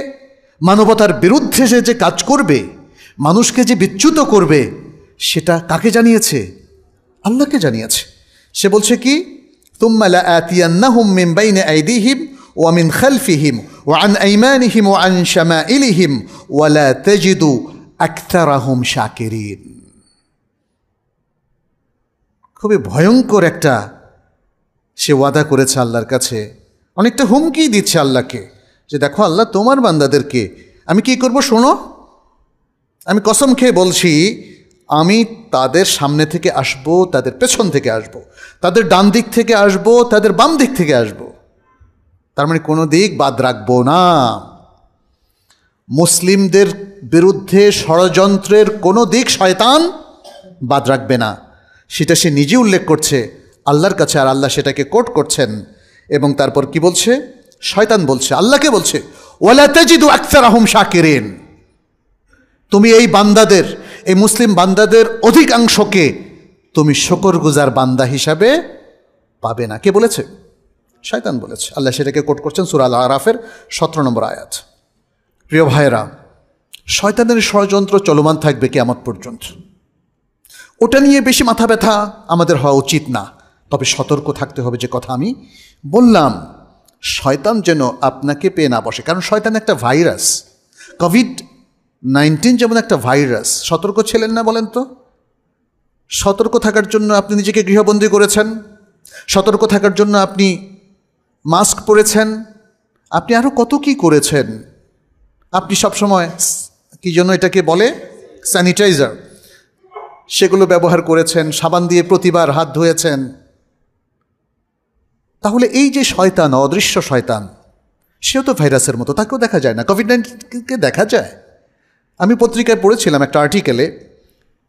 [SPEAKER 1] মানবতার বিরুদ্ধে সে যে কাজ করবে, মানুষকে যে বিচ্যুত করবে, সেটা কাকে জানিয়েছে? আল্লাহকে জানিয়েছে। সে বলছে কি, তুম্মা লাআতিয়ান্নাহুম মিন বাইনি আইদিহিম ওয়া মিন খালফিহিম ওয়া আন আইমানিহিম ওয়া আন শামাইলিহিম ওয়া লা তাজিদু আকতারাহুম শাকিরিন। খুবই ভয়ঙ্কর একটা সে ওয়াদা করেছে আল্লাহর কাছে, অনেকটা হুমকি দিচ্ছে আল্লাহকে যে দেখো আল্লাহ, তোমার বান্দাদেরকে আমি কি করব শোনো, আমি কসম খেয়ে বলছি, আমি তাদের সামনে থেকে আসব, তাদের পেছন থেকে আসব, তাদের ডান দিক থেকে আসব, তাদের বাম দিক থেকে আসব, তার মানে কোনো দিক বাদ রাখবো না। মুসলিমদের বিরুদ্ধে ষড়যন্ত্রের কোনো দিক শয়তান বাদ রাখবে না, সেটা সে নিজে উল্লেখ করছে আল্লাহর কাছে, আর আল্লাহ সেটাকে কোট করছেন। এবং তারপর কি বলছে? শয়তান বলছে, আল্লাহকে বলছে, ওয়ালা তাজিদু আকসারাহুম শাকিরিন, তুমি এই বান্দাদের, এই মুসলিম বান্দাদের অধিকাংশকে তুমি শুকরগুজার বান্দা হিসাবে পাবে না। কে বলেছে? শয়তান বলেছে। আল্লাহ সেটাকে কোট করছেন সূরা আল আরাফের 17 নম্বর আয়াত। প্রিয় ভাইয়েরা, শয়তানের ষড়যন্ত্র চলমান থাকবে কিয়ামত পর্যন্ত। ওটা নিয়ে বেশি মাথা ব্যথা আমাদের হওয়া উচিত না, তবে সতর্ক থাকতে হবে। যে কথা আমি বললাম, শয়তান যেন আপনাকে পেয়ে না বসে, কারণ শয়তান একটা ভাইরাস। কোভিড-19 যেমন একটা ভাইরাস। সতর্ক ছিলেন না বলেন তো? সতর্ক থাকার জন্য আপনি নিজেকে গৃহবন্দী করেছেন, সতর্ক থাকার জন্য আপনি মাস্ক পরেছেন, আপনি আরও কত কি করেছেন। আপনি সবসময় কি জন্য এটাকে বলে স্যানিটাইজার, সেগুলো ব্যবহার করেছেন, সাবান দিয়ে প্রতিবার হাত ধুয়েছেন। তাহলে এই যে শয়তান, অদৃশ্য শয়তান, সেও তো ভাইরাসের মতো, তাকেও দেখা যায় না। কোভিড-19কে দেখা যায়। আমি পত্রিকায় পড়েছিলাম একটা আর্টিকেলে,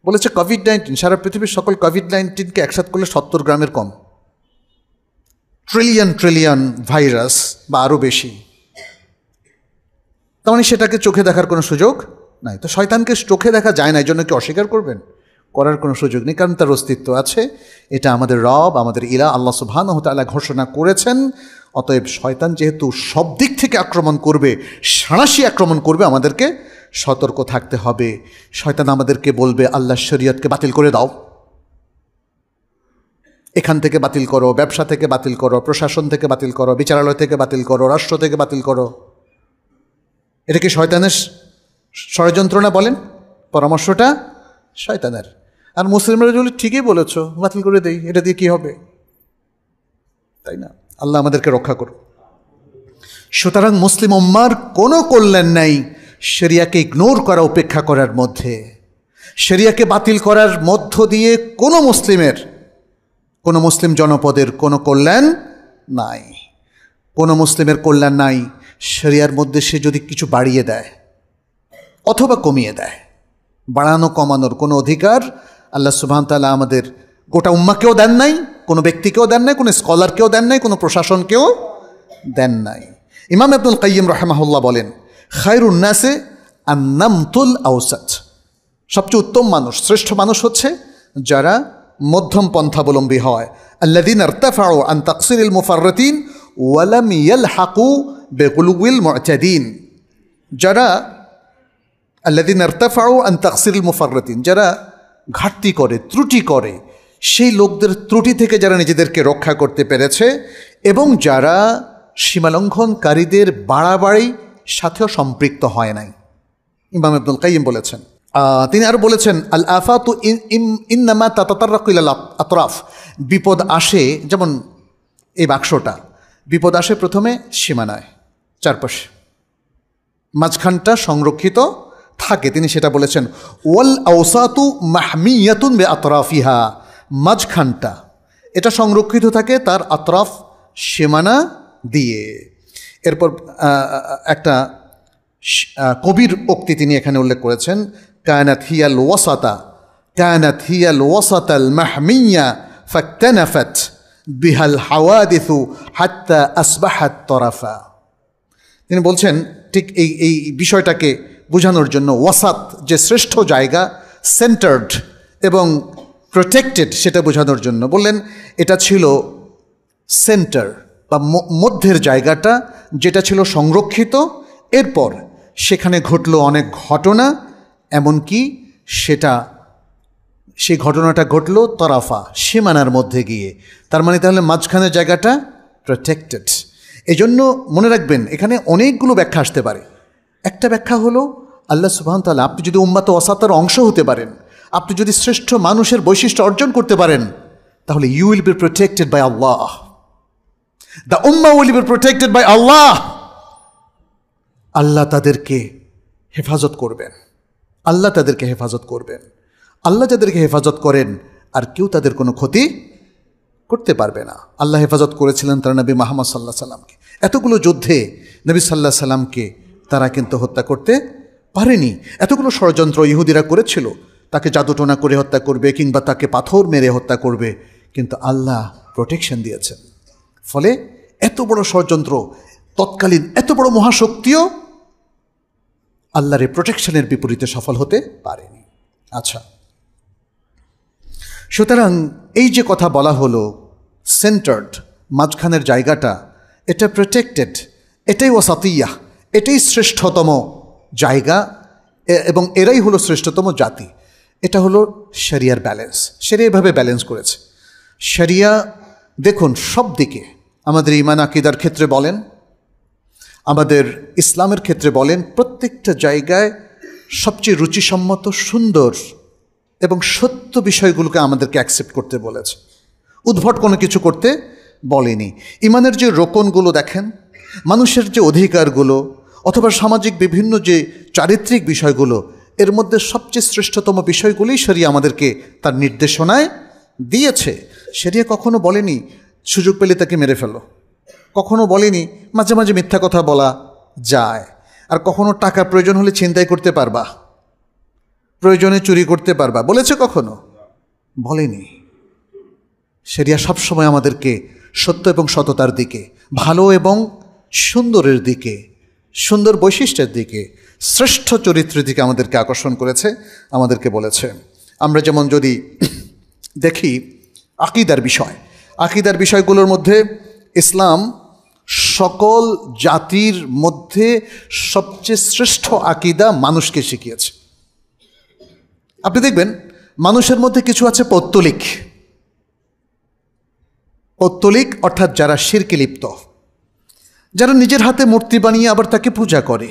[SPEAKER 1] বলেছে কোভিড-19 সারা পৃথিবীর সকল কোভিড-19কে একসাথ করলে 70 গ্রামের কম। ট্রিলিয়ন ভাইরাস বা আরও বেশি। তার মানে সেটাকে চোখে দেখার কোনো সুযোগ নাই। তো শয়তানকে চোখে দেখা যায় না, এই জন্য কি অস্বীকার করবেন? করার কোনো সুযোগ নেই, কারণ তার অস্তিত্ব আছে। এটা আমাদের রব, আমাদের ইলা আল্লাহ সুবহানাহু ওয়া তাআলা ঘোষণা করেছেন। অতএব শয়তান যেহেতু সব দিক থেকে আক্রমণ করবে, সাঁড়াশি আক্রমণ করবে, আমাদেরকে সতর্ক থাকতে হবে। শয়তান আমাদেরকে বলবে আল্লাহর শরীয়তকে বাতিল করে দাও, এখান থেকে বাতিল করো, ব্যবসা থেকে বাতিল করো, প্রশাসন থেকে বাতিল করো, বিচারালয় থেকে বাতিল করো, রাষ্ট্র থেকে বাতিল করো। এটা কি শয়তানের ষড়যন্ত্র না? বলেন, পরামর্শটা শয়তানের। আর মুসলিমরা যদি ঠিকই বলেছ, বাতিল করে দেই, এটা দিয়ে কি হবে? তাই না? আল্লাহ আমাদেরকে রক্ষা করুন। সুতরাং মুসলিম উম্মার কোনো কল্যাণ নাই শরিয়াকে ইগনোর করা, উপেক্ষা করার মধ্যে। শরিয়াকে বাতিল করার মধ্য দিয়ে কোনো মুসলিম জনপদের কোনো কল্যাণ নাই, কোনো মুসলিমের কল্যাণ নাই। শরিয়ার মধ্যে সে যদি কিছু বাড়িয়ে দেয় অথবা কমিয়ে দেয়, বাড়ানো কমানোর কোনো অধিকার আল্লাহ সুবহানাহু ওয়া তাআলা আমাদের গোটা উম্মাকেও দেন নাই, কোনো ব্যক্তিকেও দেন নাই, কোনো স্কলারকেও দেন নাই, কোনো প্রশাসনকেও দেন নাই। ইমাম ইবনুল কাইয়্যিম রাহিমাহুল্লাহ বলেন, খায়রুন নাসে আন-নামতুল আওসাত, সবচেয়ে উত্তম মানুষ, শ্রেষ্ঠ মানুষ হচ্ছে যারা মধ্যম পন্থাবলম্বী হয়। আল্লাযীনা ইরতাফাউ আন তাকসিরিল মুফাররিতিন ওয়া লাম ইয়ালহাকু বিগুলুল মু'তাদিন, যারা আল্লাযীনা ইরতাফাউ আন তাকসিরিল মুফাররিতিন, যারা ঘাটতি করে, ত্রুটি করে, সেই লোকদের ত্রুটি থেকে যারা নিজেদেরকে রক্ষা করতে পেরেছে, এবং যারা সীমালঙ্ঘনকারীদের বাড়াবাড়ি সাথেও সম্পৃক্ত হয় নাই। ইমাম ইবনুল কাইয়্যিম বলেছেন। তিনি আরও বলেছেন, আল আফাতু ইন্নামা তাতাতাররাকু ইলাল আতরাফ, বিপদ আসে, যেমন এই বাক্সটা, বিপদ আসে প্রথমে সীমানায়, চারপাশে, মাঝখানটা সংরক্ষিত থাকে। তিনি সেটা বলেছেন, ওয়াল আওসাতু মাহমিয়াতুন বে আতরাফিহা, মাঝখানটা এটা সংরক্ষিত থাকে তার আতরাফ, সীমানা দিয়ে। এরপর একটা কবির উক্তি তিনি এখানে উল্লেখ করেছেন, কানাত হিয়াল ওয়াসাতাল মাহমিয়া ফাকতানাফাত বিহাল হাওয়াদিসু হাত্তা আসবাহাত তরাফা। তিনি বলছেন ঠিক এই বিষয়টাকে বোঝানোর জন্য, ওয়াসাত যে শ্রেষ্ঠ জায়গা, সেন্টার্ড এবং প্রোটেক্টেড, সেটা বোঝানোর জন্য বললেন এটা ছিল সেন্টার বা মধ্যের জায়গাটা, যেটা ছিল সংরক্ষিত। এরপর সেখানে ঘটল অনেক ঘটনা, এমনকি সেই ঘটনাটা ঘটল তরাফা, সীমানার মধ্যে গিয়ে। তার মানে তাহলে মাঝখানের জায়গাটা প্রোটেক্টেড। এজন্য মনে রাখবেন, এখানে অনেকগুলো ব্যাখ্যা আসতে পারে। একটা ব্যাখ্যা হলো, আল্লাহ সুবহানাহু ওয়া তাআলা, আপনি যদি উম্মাতে ওয়াসাতার অংশ হতে পারেন, আপনি যদি শ্রেষ্ঠ মানুষের বৈশিষ্ট্য অর্জন করতে পারেন, তাহলে you will be protected by Allah, the ummah will be protected by Allah. আল্লাহ তাদেরকে হেফাজত করবেন, আল্লাহ তাদেরকে হেফাজত করবেন। আল্লাহ যাদেরকে হেফাজত করেন, আর কেউ তাদের কোনো ক্ষতি করতে পারবে না। আল্লাহ হেফাজত করেছিলেন তার নবী মুহাম্মদ সাল্লাল্লাহু আলাইহি সাল্লামকে। এতগুলো যুদ্ধে নবী সাল্লাল্লাহু আলাইহি সাল্লামকে তারা কিন্তু হত্যা করতে পারেনি। এতগুলো ষড়যন্ত্র ইহুদিরা করেছিল, তাকে জাদুটোনা করে হত্যা করবে কিংবা তাকে পাথর মেরে হত্যা করবে, কিন্তু আল্লাহ প্রোটেকশন দিয়েছেন। ফলে এত বড় ষড়যন্ত্র, তৎকালীন এত বড় মহাশক্তিও আল্লাহর এই প্রোটেকশনের বিপরীতে সফল হতে পারেনি। আচ্ছা, সুতরাং এই যে কথা বলা হলো, সেন্টার্ড, মাঝখানের জায়গাটা, এটা প্রোটেক্টেড, এটাই ওয়াসাতিয়া, এটাই শ্রেষ্ঠতম জায়গা, এবং এরাই হলো শ্রেষ্ঠতম জাতি। এটা হলো শরিয়ার ব্যালেন্স। শরিয়া এভাবে ব্যালেন্স করেছে। শরিয়া দেখুন সব দিকে, আমাদের ঈমান আকীদার ক্ষেত্রে বলেন, আমাদের ইসলামের ক্ষেত্রে বলেন, প্রত্যেকটা জায়গায় সবচেয়ে রুচিসম্মত, সুন্দর এবং সত্য বিষয়গুলোকে আমাদেরকে অ্যাকসেপ্ট করতে বলেছে, উদ্ভট কোনো কিছু করতে বলেনি। ঈমানের যে রোকনগুলো দেখেন, মানুষের যে অধিকারগুলো অথবা সামাজিক বিভিন্ন যে চারিত্রিক বিষয়গুলো, এর মধ্যে সবচেয়ে শ্রেষ্ঠতম বিষয়গুলোই শরিয়া আমাদেরকে তার নির্দেশনায় দিয়েছে। শরিয়া কখনো বলেনি সুযোগ পেলে তাকে মেরে ফেলো, কখনো বলেনি মাঝে মাঝে মিথ্যা কথা বলা যায়, আর কখনো টাকা প্রয়োজন হলে ছিনতাই করতে পারবা, প্রয়োজনে চুরি করতে পারবা, বলেছে? কখনো বলেনি। শরিয়া সবসময় আমাদেরকে সত্য এবং সততার দিকে, ভালো এবং সুন্দরের দিকে, সুন্দর বৈশিষ্ট্যের দিকে, শ্রেষ্ঠ চরিত্রের দিকে আমাদেরকে আকর্ষণ করেছে, আমাদেরকে বলেছে। আমরা যেমন যদি দেখি আকিদার বিষয়গুলোর মধ্যে ইসলাম সকল জাতির মধ্যে সবচেয়ে শ্রেষ্ঠ আকিদা মানুষকে শিখিয়েছে। আপনি দেখবেন মানুষের মধ্যে কিছু আছে পৌত্তলিক অর্থাৎ যারা শিরকে লিপ্ত, যারা নিজের হাতে মূর্তি বানিয়ে আবার তাকে পূজা করে।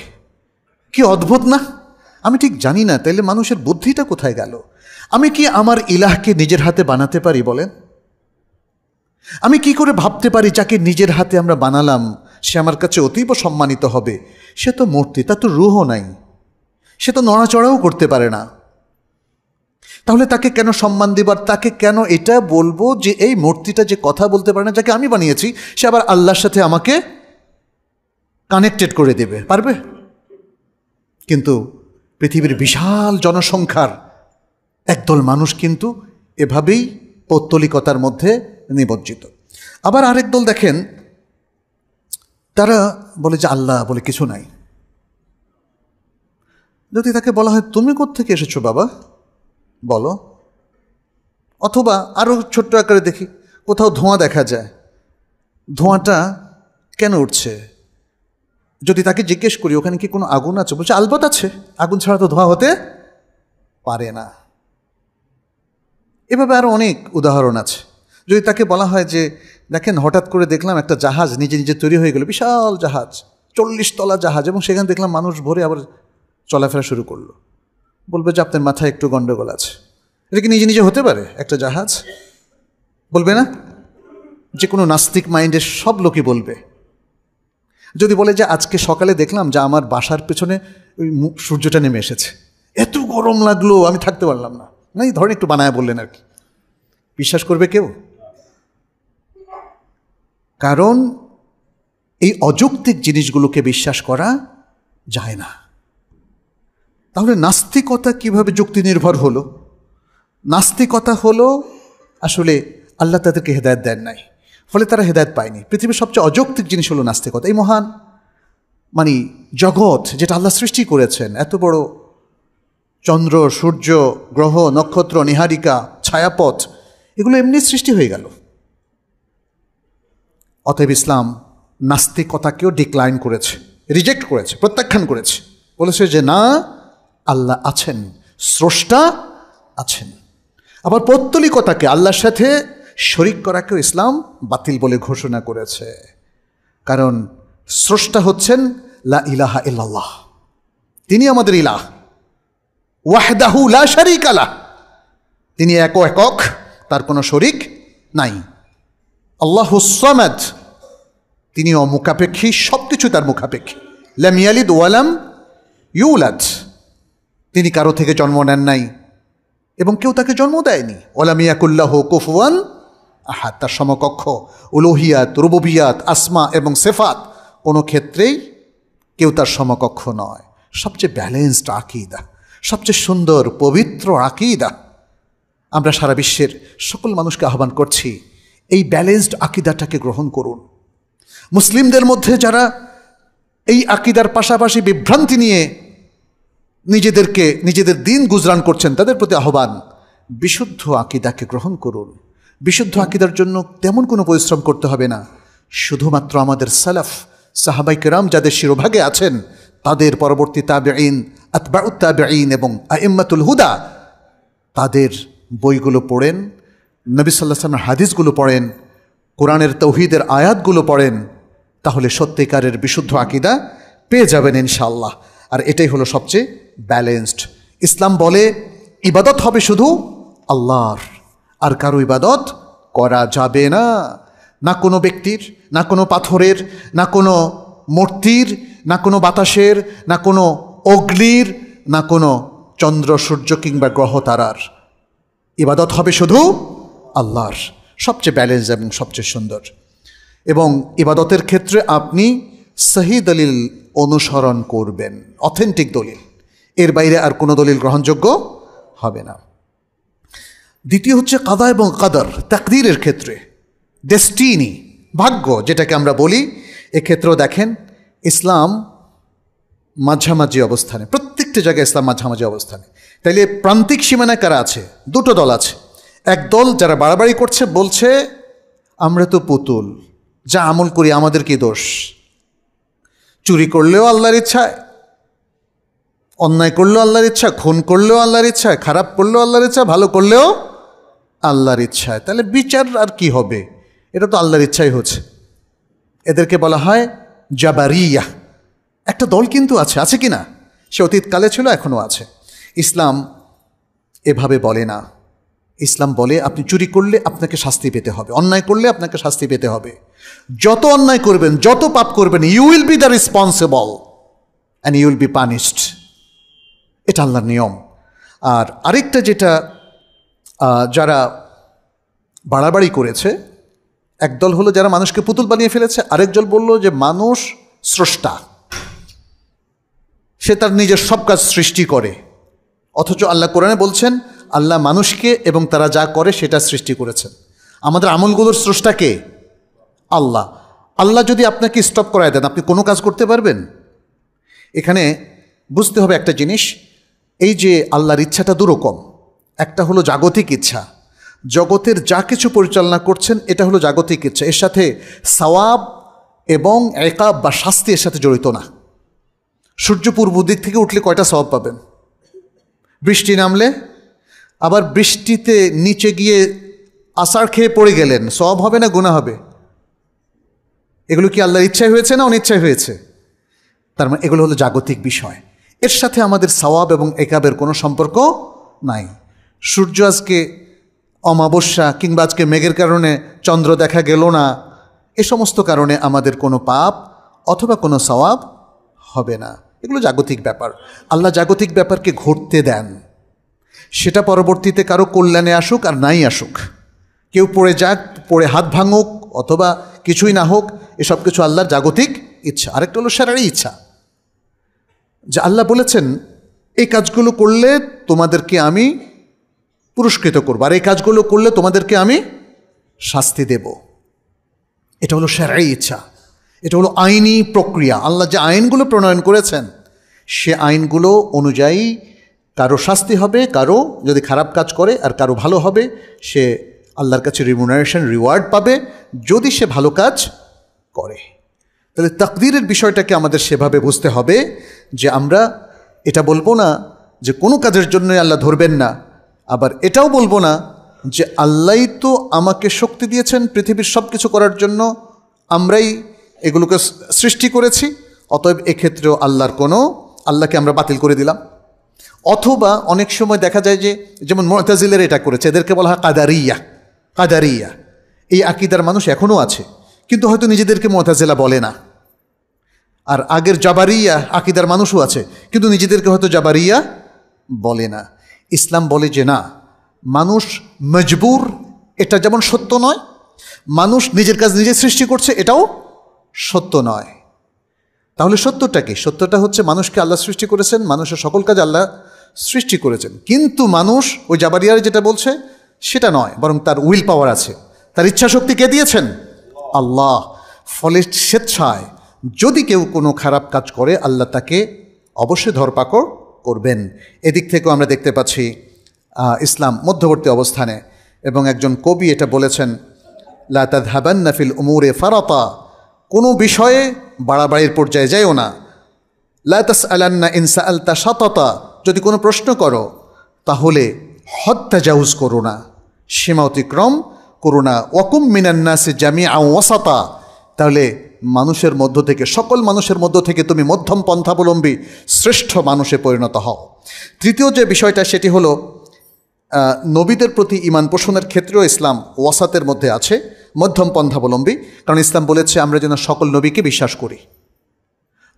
[SPEAKER 1] কি অদ্ভুত না? আমি ঠিক জানি না তাইলে মানুষের বুদ্ধিটা কোথায় গেল। আমি কি আমার ইলাহকে নিজের হাতে বানাতে পারি বলেন? আমি কি করে ভাবতে পারি যাকে নিজের হাতে আমরা বানালাম সে আমার কাছে অতীব সম্মানিত হবে? সে তো মূর্তি, তার তো রূহও নাই, সে তো নড়াচড়াও করতে পারে না। তাহলে তাকে কেন সম্মান দিবার, তাকে কেন এটা বলবো যে এই মূর্তিটা যে কথা বলতে পারে না, যাকে আমি বানিয়েছি, সে আবার আল্লাহর সাথে আমাকে কানেক্টেড করে দেবে? পারবে? কিন্তু পৃথিবীর বিশাল জনসংখ্যার একদল মানুষ কিন্তু এভাবেই পৌত্তলিকতার মধ্যে নিমজ্জিত। আবার আরেক দল দেখেন, তারা বলে যে আল্লাহ বলে কিছু নাই। যদি তাকে বলা হয় তুমি কোত্থেকে এসেছো বাবা বলো, অথবা আরও ছোট্ট আকারে দেখি কোথাও ধোঁয়া দেখা যায়, ধোঁয়াটা কেন উঠছে? যদি তাকে জিজ্ঞেস করি ওখানে কি কোনো আগুন আছে, বলছে আলবত আছে, আগুন ছাড়া তো ধোঁয়া হতে পারে না। এভাবে আরও অনেক উদাহরণ আছে। যদি তাকে বলা হয় যে দেখেন হঠাৎ করে দেখলাম একটা জাহাজ নিজে নিজে তৈরি হয়ে গেল, বিশাল জাহাজ, 40 তলা জাহাজ, এবং সেখানে দেখলাম মানুষ ভরে আবার চলাফেরা শুরু করলো, বলবে যে আপনার মাথায় একটু গন্ডগোল আছে। এটা কি নিজে নিজে হতে পারে একটা জাহাজ? বলবে না? যে কোনো নাস্তিক মাইন্ডের সব লোকই বলবে। যদি বলে যে আজকে সকালে দেখলাম যে আমার বাসার পেছনে ওই সূর্যটা নেমে এসেছে, এত গরম লাগলো আমি থাকতে পারলাম না, এই ধরেন একটু বানায় বললেন আর কি, বিশ্বাস করবে কেউ? কারণ এই অযৌক্তিক জিনিসগুলোকে বিশ্বাস করা যায় না। তাহলে নাস্তিকতা কিভাবে যুক্তি নির্ভর হলো? নাস্তিকতা হলো আসলে আল্লাহ তাদেরকে হেদায়েত দেন নাই, ফলে তারা হেদায়েত পায়নি। পৃথিবীর সবচেয়ে অযৌক্তিক জিনিস হলো নাস্তিকতা। এই মহান জগৎ যেটা আল্লাহ সৃষ্টি করেছেন, এত বড় চন্দ্র, সূর্য, গ্রহ, নক্ষত্র, নীহারিকা, ছায়াপথ, এগুলো এমনি সৃষ্টি হয়ে গেল। অতএব ইসলাম নাস্তিকতাকেও ডিক্লাইন করেছে, রিজেক্ট করেছে, প্রত্যাখ্যান করেছে। বলেছে যে না, আল্লাহ আছেন, স্রষ্টা আছেন। আবার পৌত্তলিকতাকে, আল্লাহর সাথে শরিক করাকেও ইসলাম বাতিল বলে ঘোষণা করেছে। কারণ স্রষ্টা হচ্ছেন লা ইলাহা ইল্লাল্লাহ, তিনি আমাদের ইলাহ, ওয়াহদাহু লা শারীকা লাহ, তিনি একক, তার কোনো শরিক নাই। আল্লাহুস সামাদ, তিনি অমুখাপেক্ষী, সব কিছু তার মুখাপেক্ষী। লাম ইয়ালিদ ওয়া লাম ইউলাদ, তিনি কারো থেকে জন্ম নেন নাই এবং কেউ তাকে জন্ম দেয়নি। ওয়ালাম ইয়াকুল্লাহু কুফুয়ান আহাদ, তার সমকক্ষ উলুহিয়াত, রুবুবিয়াত, আসমা এবং সিফাত কোনো ক্ষেত্রেই কেউ তার সমকক্ষ নয়। সবচেয়ে ব্যালেন্সড আকীদা, সবচেয়ে সুন্দর পবিত্র আকীদা। আমরা সারা বিশ্বের সকল মানুষকে আহ্বান করছি এই ব্যালেন্সড আকীদাটাকে গ্রহণ করুন। মুসলিমদের মধ্যে যারা এই আকীদার পাশাপাশি বিভ্রান্তি নিয়ে নিজেদের দিন গুজরান করছেন, তাদের প্রতি আহ্বান, বিশুদ্ধ আকীদাকে গ্রহণ করুন। বিশুদ্ধ আকীদার জন্য তেমন কোনো পরিশ্রম করতে হবে না। শুধুমাত্র আমাদের সালাফ, সাহাবাই কেরাম যাদের শিরোভাগে আছেন, তাদের পরবর্তী তাবেঈন, আতবাউত তাবেঈন এবং আইম্মাতুল হুদা, তাদের বইগুলো পড়েন, নবী সাল্লাল্লাহু আলাইহি ওয়াসাল্লামের হাদিসগুলো পড়েন, কোরআনের তাওহীদের আয়াতগুলো পড়েন, তাহলে সত্যিকারের বিশুদ্ধ আকীদা পেয়ে যাবেন ইনশাআল্লাহ। আর এটাই হলো সবচেয়ে ব্যালেন্সড। ইসলাম বলে ইবাদত হবে শুধু আল্লাহর, আর কারো ইবাদত করা যাবে না। না কোনো ব্যক্তির, না কোনো পাথরের, না কোনো মূর্তির, না কোনো বাতাসের, না কোনো অগ্নির, না কোনো চন্দ্র, সূর্য কিংবা গ্রহ তারার। ইবাদত হবে শুধু আল্লাহর, সবচেয়ে ব্যালেন্স এবং সবচেয়ে সুন্দর। এবং ইবাদতের ক্ষেত্রে আপনি সহি দলিল অনুসরণ করবেন, অথেন্টিক দলিল, এর বাইরে আর কোনো দলিল গ্রহণযোগ্য হবে না। দ্বিতীয় হচ্ছে কাদা এবং কাদর, তাকদীরের ক্ষেত্রে, ডেস্টিনি, ভাগ্য যেটাকে আমরা বলি, এক্ষেত্রেও দেখেন ইসলাম মাঝামাঝি অবস্থানে, প্রত্যেকটা জায়গায় ইসলাম মাঝামাঝি অবস্থানে। তাইলে প্রান্তিক সীমানায় কারা আছে? দুটো দল আছে। এক দল যারা বাড়াবাড়ি করছে, বলছে আমরা তো পুতুল, যা আমল করি আমাদের কি দোষ, চুরি করলেও আল্লাহর ইচ্ছায়, অন্যায় করলেও আল্লাহর ইচ্ছা, খুন করলেও আল্লাহর ইচ্ছায়, খারাপ করলেও আল্লাহর ইচ্ছা, ভালো করলেও আল্লাহর ইচ্ছায়, তাহলে বিচার আর কি হবে, এটা তো আল্লাহর ইচ্ছাই হচ্ছে। এদেরকে বলা হয় জাবারিয়া। একটা দল কিন্তু আছে কি না? সে অতীতকালে ছিল, এখনও আছে। ইসলাম এভাবে বলে না। ইসলাম বলে আপনি চুরি করলে আপনাকে শাস্তি পেতে হবে, অন্যায় করলে আপনাকে শাস্তি পেতে হবে। যত অন্যায় করবেন, যত পাপ করবেন, you will be the responsible and you will be punished. এটা আল্লাহর নিয়ম। আর আরেকটা যেটা, যারা বাড়াবাড়ি করেছে, একদল হলো যারা মানুষকে পুতুল বানিয়ে ফেলেছে, আরেক দল বলল যে মানুষ স্রষ্টা, সে তার নিজের সব কাজ সৃষ্টি করে, অথচ আল্লাহ কোরআনে বলছেন আল্লাহ মানুষকে এবং তারা যা করে সেটা সৃষ্টি করেছেন। আমাদের আমলগুলোর স্রষ্টা কে? আল্লাহ। আল্লাহ যদি আপনাকে স্টপ করায় দেন, আপনি কোনো কাজ করতে পারবেন? এখানে বুঝতে হবে একটা জিনিস, এই যে আল্লাহর ইচ্ছাটা দুরকম। একটা হলো জাগতিক ইচ্ছা, জগতের যা কিছু পরিচালনা করছেন এটা হলো জাগতিক ইচ্ছা, এর সাথে সওয়াব এবং ইকাব বা শাস্তি এর সাথে জড়িত না। সূর্য পূর্ব দিক থেকে উঠলে কয়টা সওয়াব পাবেন? বৃষ্টি নামলে, আবার বৃষ্টিতে নিচে গিয়ে আষাঢ় খেয়ে পড়ে গেলেন, সওয়াব হবে না গুনাহ হবে? এগুলো কি আল্লাহর ইচ্ছায় হয়েছে না অনিচ্ছায় হয়েছে? তার মানে এগুলো হলো জাগতিক বিষয়, এর সাথে আমাদের সওয়াব এবং ইকাবের কোনো সম্পর্ক নাই। সূর্য আজকে অমাবস্যা কিংবা আজকে মেঘের কারণে চন্দ্র দেখা গেল না, এ সমস্ত কারণে আমাদের কোনো পাপ অথবা কোনো সওয়াব হবে না। এগুলো জাগতিক ব্যাপার। আল্লাহ জাগতিক ব্যাপারকে ঘটতে দেন, সেটা পরবর্তীতে কারো কল্যাণে আসুক আর নাই আসুক, কেউ পড়ে যাক, পড়ে হাত ভাঙুক অথবা কিছুই না হোক, এসব কিছু আল্লাহর জাগতিক ইচ্ছা। আরেকটা হলো শারঈ ইচ্ছা, যে আল্লাহ বলেছেন এই কাজগুলো করলে তোমাদেরকে আমি পুরস্কৃত করব, আর এই কাজগুলো করলে তোমাদেরকে আমি শাস্তি দেব। এটা হলো শারঈ ইচ্ছা, এটা হলো আইনি প্রক্রিয়া। আল্লাহ যে আইনগুলো প্রণয়ন করেছেন, সে আইনগুলো অনুযায়ী কারো শাস্তি হবে, কারো যদি খারাপ কাজ করে, আর কারো ভালো হবে, সে আল্লাহর কাছে রিমুনারেশন, রিওয়ার্ড পাবে যদি সে ভালো কাজ করে। তাহলে তাকদীরের বিষয়টাকে আমাদের সেভাবে বুঝতে হবে যে আমরা এটা বলবো না যে কোনো কাজের জন্যই আল্লাহ ধরবেন না, আবার এটাও বলবো না যে আল্লাহই তো আমাকে শক্তি দিয়েছেন পৃথিবীর সব কিছু করার জন্য, আমরাই এগুলোকে সৃষ্টি করেছি, অতএব এক্ষেত্রেও আল্লাহকে আমরা বাতিল করে দিলাম। অথবা অনেক সময় দেখা যায় যে, যেমন মুতাজিলারা এটা করেছে, এদেরকে বলা হয় কাদারিয়া। এই আকীদার মানুষ এখনও আছে, কিন্তু হয়তো নিজেদেরকে মুতাজিলা বলে না। আর আগের জাবারিয়া আকীদার মানুষও আছে, কিন্তু নিজেদেরকে হয়তো জাবারিয়া বলে না। ইসলাম বলে যে না, মানুষ মজবুর, এটা যেমন সত্য নয়, মানুষ নিজের কাজ নিজে সৃষ্টি করছে এটাও সত্য নয়। তাহলে সত্যটা কি? সত্যটা হচ্ছে মানুষকে আল্লাহ সৃষ্টি করেছেন, মানুষের সকল কাজ আল্লাহ সৃষ্টি করেছেন, কিন্তু মানুষ ওই জাবারিয়ার যেটা বলছে সেটা নয়, বরং তার উইল পাওয়ার আছে, তার ইচ্ছা শক্তি কে দিয়েছেন? আল্লাহ। ফলে স্বেচ্ছায় যদি কেউ কোনো খারাপ কাজ করে, আল্লাহ তাকে অবশ্যই ধরপাকড় করবেন। এদিক থেকেও আমরা দেখতে পাচ্ছি ইসলাম মধ্যবর্তী অবস্থানে। এবং একজন কবি এটা বলেছেন, লা তাযহাবান্না ফিল উমুরে ফারাতা, কোনো বিষয়ে বাড়াবাড়ির পর্যায়ে যায়ও না। লা তাসআলান্না ইন সাআলতা শাতাতা, যদি কোনো প্রশ্ন করো তাহলে হদ তাজাউজ করো না, সীমা অতিক্রম করো না। ওয়াকুম মিনান নাসি জামিআন ওয়াসাতা, তাহলে মানুষের মধ্য থেকে, সকল মানুষের মধ্য থেকে তুমি মধ্যম পন্থাবলম্বী শ্রেষ্ঠ মানুষে পরিণত হও। তৃতীয় যে বিষয়টা সেটি হলো নবীদের প্রতি ঈমান পোষণের ক্ষেত্রেও ইসলাম ওয়াসাতের মধ্যে আছে, মধ্যম পন্থাবলম্বী। কারণ ইসলাম বলেছে আমরা যেন সকল নবীকে বিশ্বাস করি,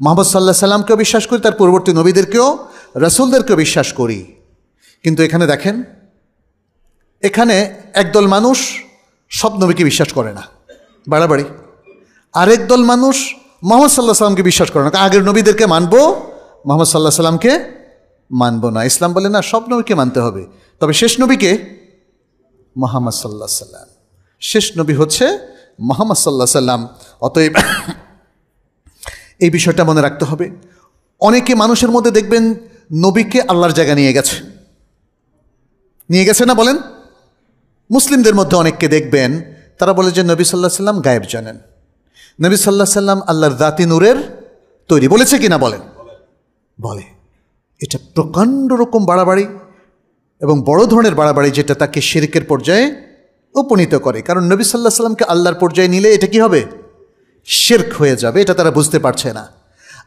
[SPEAKER 1] মুহাম্মদ সাল্লাল্লাহু আলাইহি সাল্লামকেও বিশ্বাস করি, তার পূর্ববর্তী নবীদেরকেও, রাসূলদেরকেও বিশ্বাস করি। কিন্তু এখানে দেখেন, এখানে একদল মানুষ সব নবীকে বিশ্বাস করে না, বাড়াবাড়ি। আরেক দল মানুষ মুহাম্মদ সাল্লাল্লাহু আলাইহি সাল্লামকে বিশ্বাস করে না, আগের নবীদেরকে মানবো, মুহাম্মদ সাল্লাল্লাহু আলাইহি সাল্লামকে মানবো না। ইসলাম বলে না, সব নবীকে মানতে হবে, তবে শেষ নবীকে মুহাম্মদ সাল্লাল্লাহু আলাইহি সাল্লাম, শেষ নবী হচ্ছে মুহাম্মদ সাল্লাল্লাহু আলাইহি সাল্লাম। অতএব এই বিষয়টা মনে রাখতে হবে। অনেকে মানুষের মধ্যে দেখবেন নবীকে আল্লাহর জায়গা নিয়ে গেছে না বলেন? মুসলিমদের মধ্যে অনেককে দেখবেন তারা বলে যে নবী সাল্লাল্লাহু আলাইহি সাল্লাম গায়েব জানেন, নবী সাল্লাল্লাহু আলাইহি সাল্লাম আল্লাহর জাতি নূরের তৈরি, বলেছে কিনা বলেন? বলে। এটা প্রকাণ্ড রকম বাড়াবাড়ি এবং বড় ধরনের বাড়াবাড়ি, যেটা তাকে শিরকের পর্যায়ে উপনীত করে। কারণ নবী সাল্লাল্লাহু আলাইহি সাল্লামকে আল্লাহর পর্যায়ে নিলে এটা কি হবে? শিরক হয়ে যাবে। এটা তারা বুঝতে পারছে না।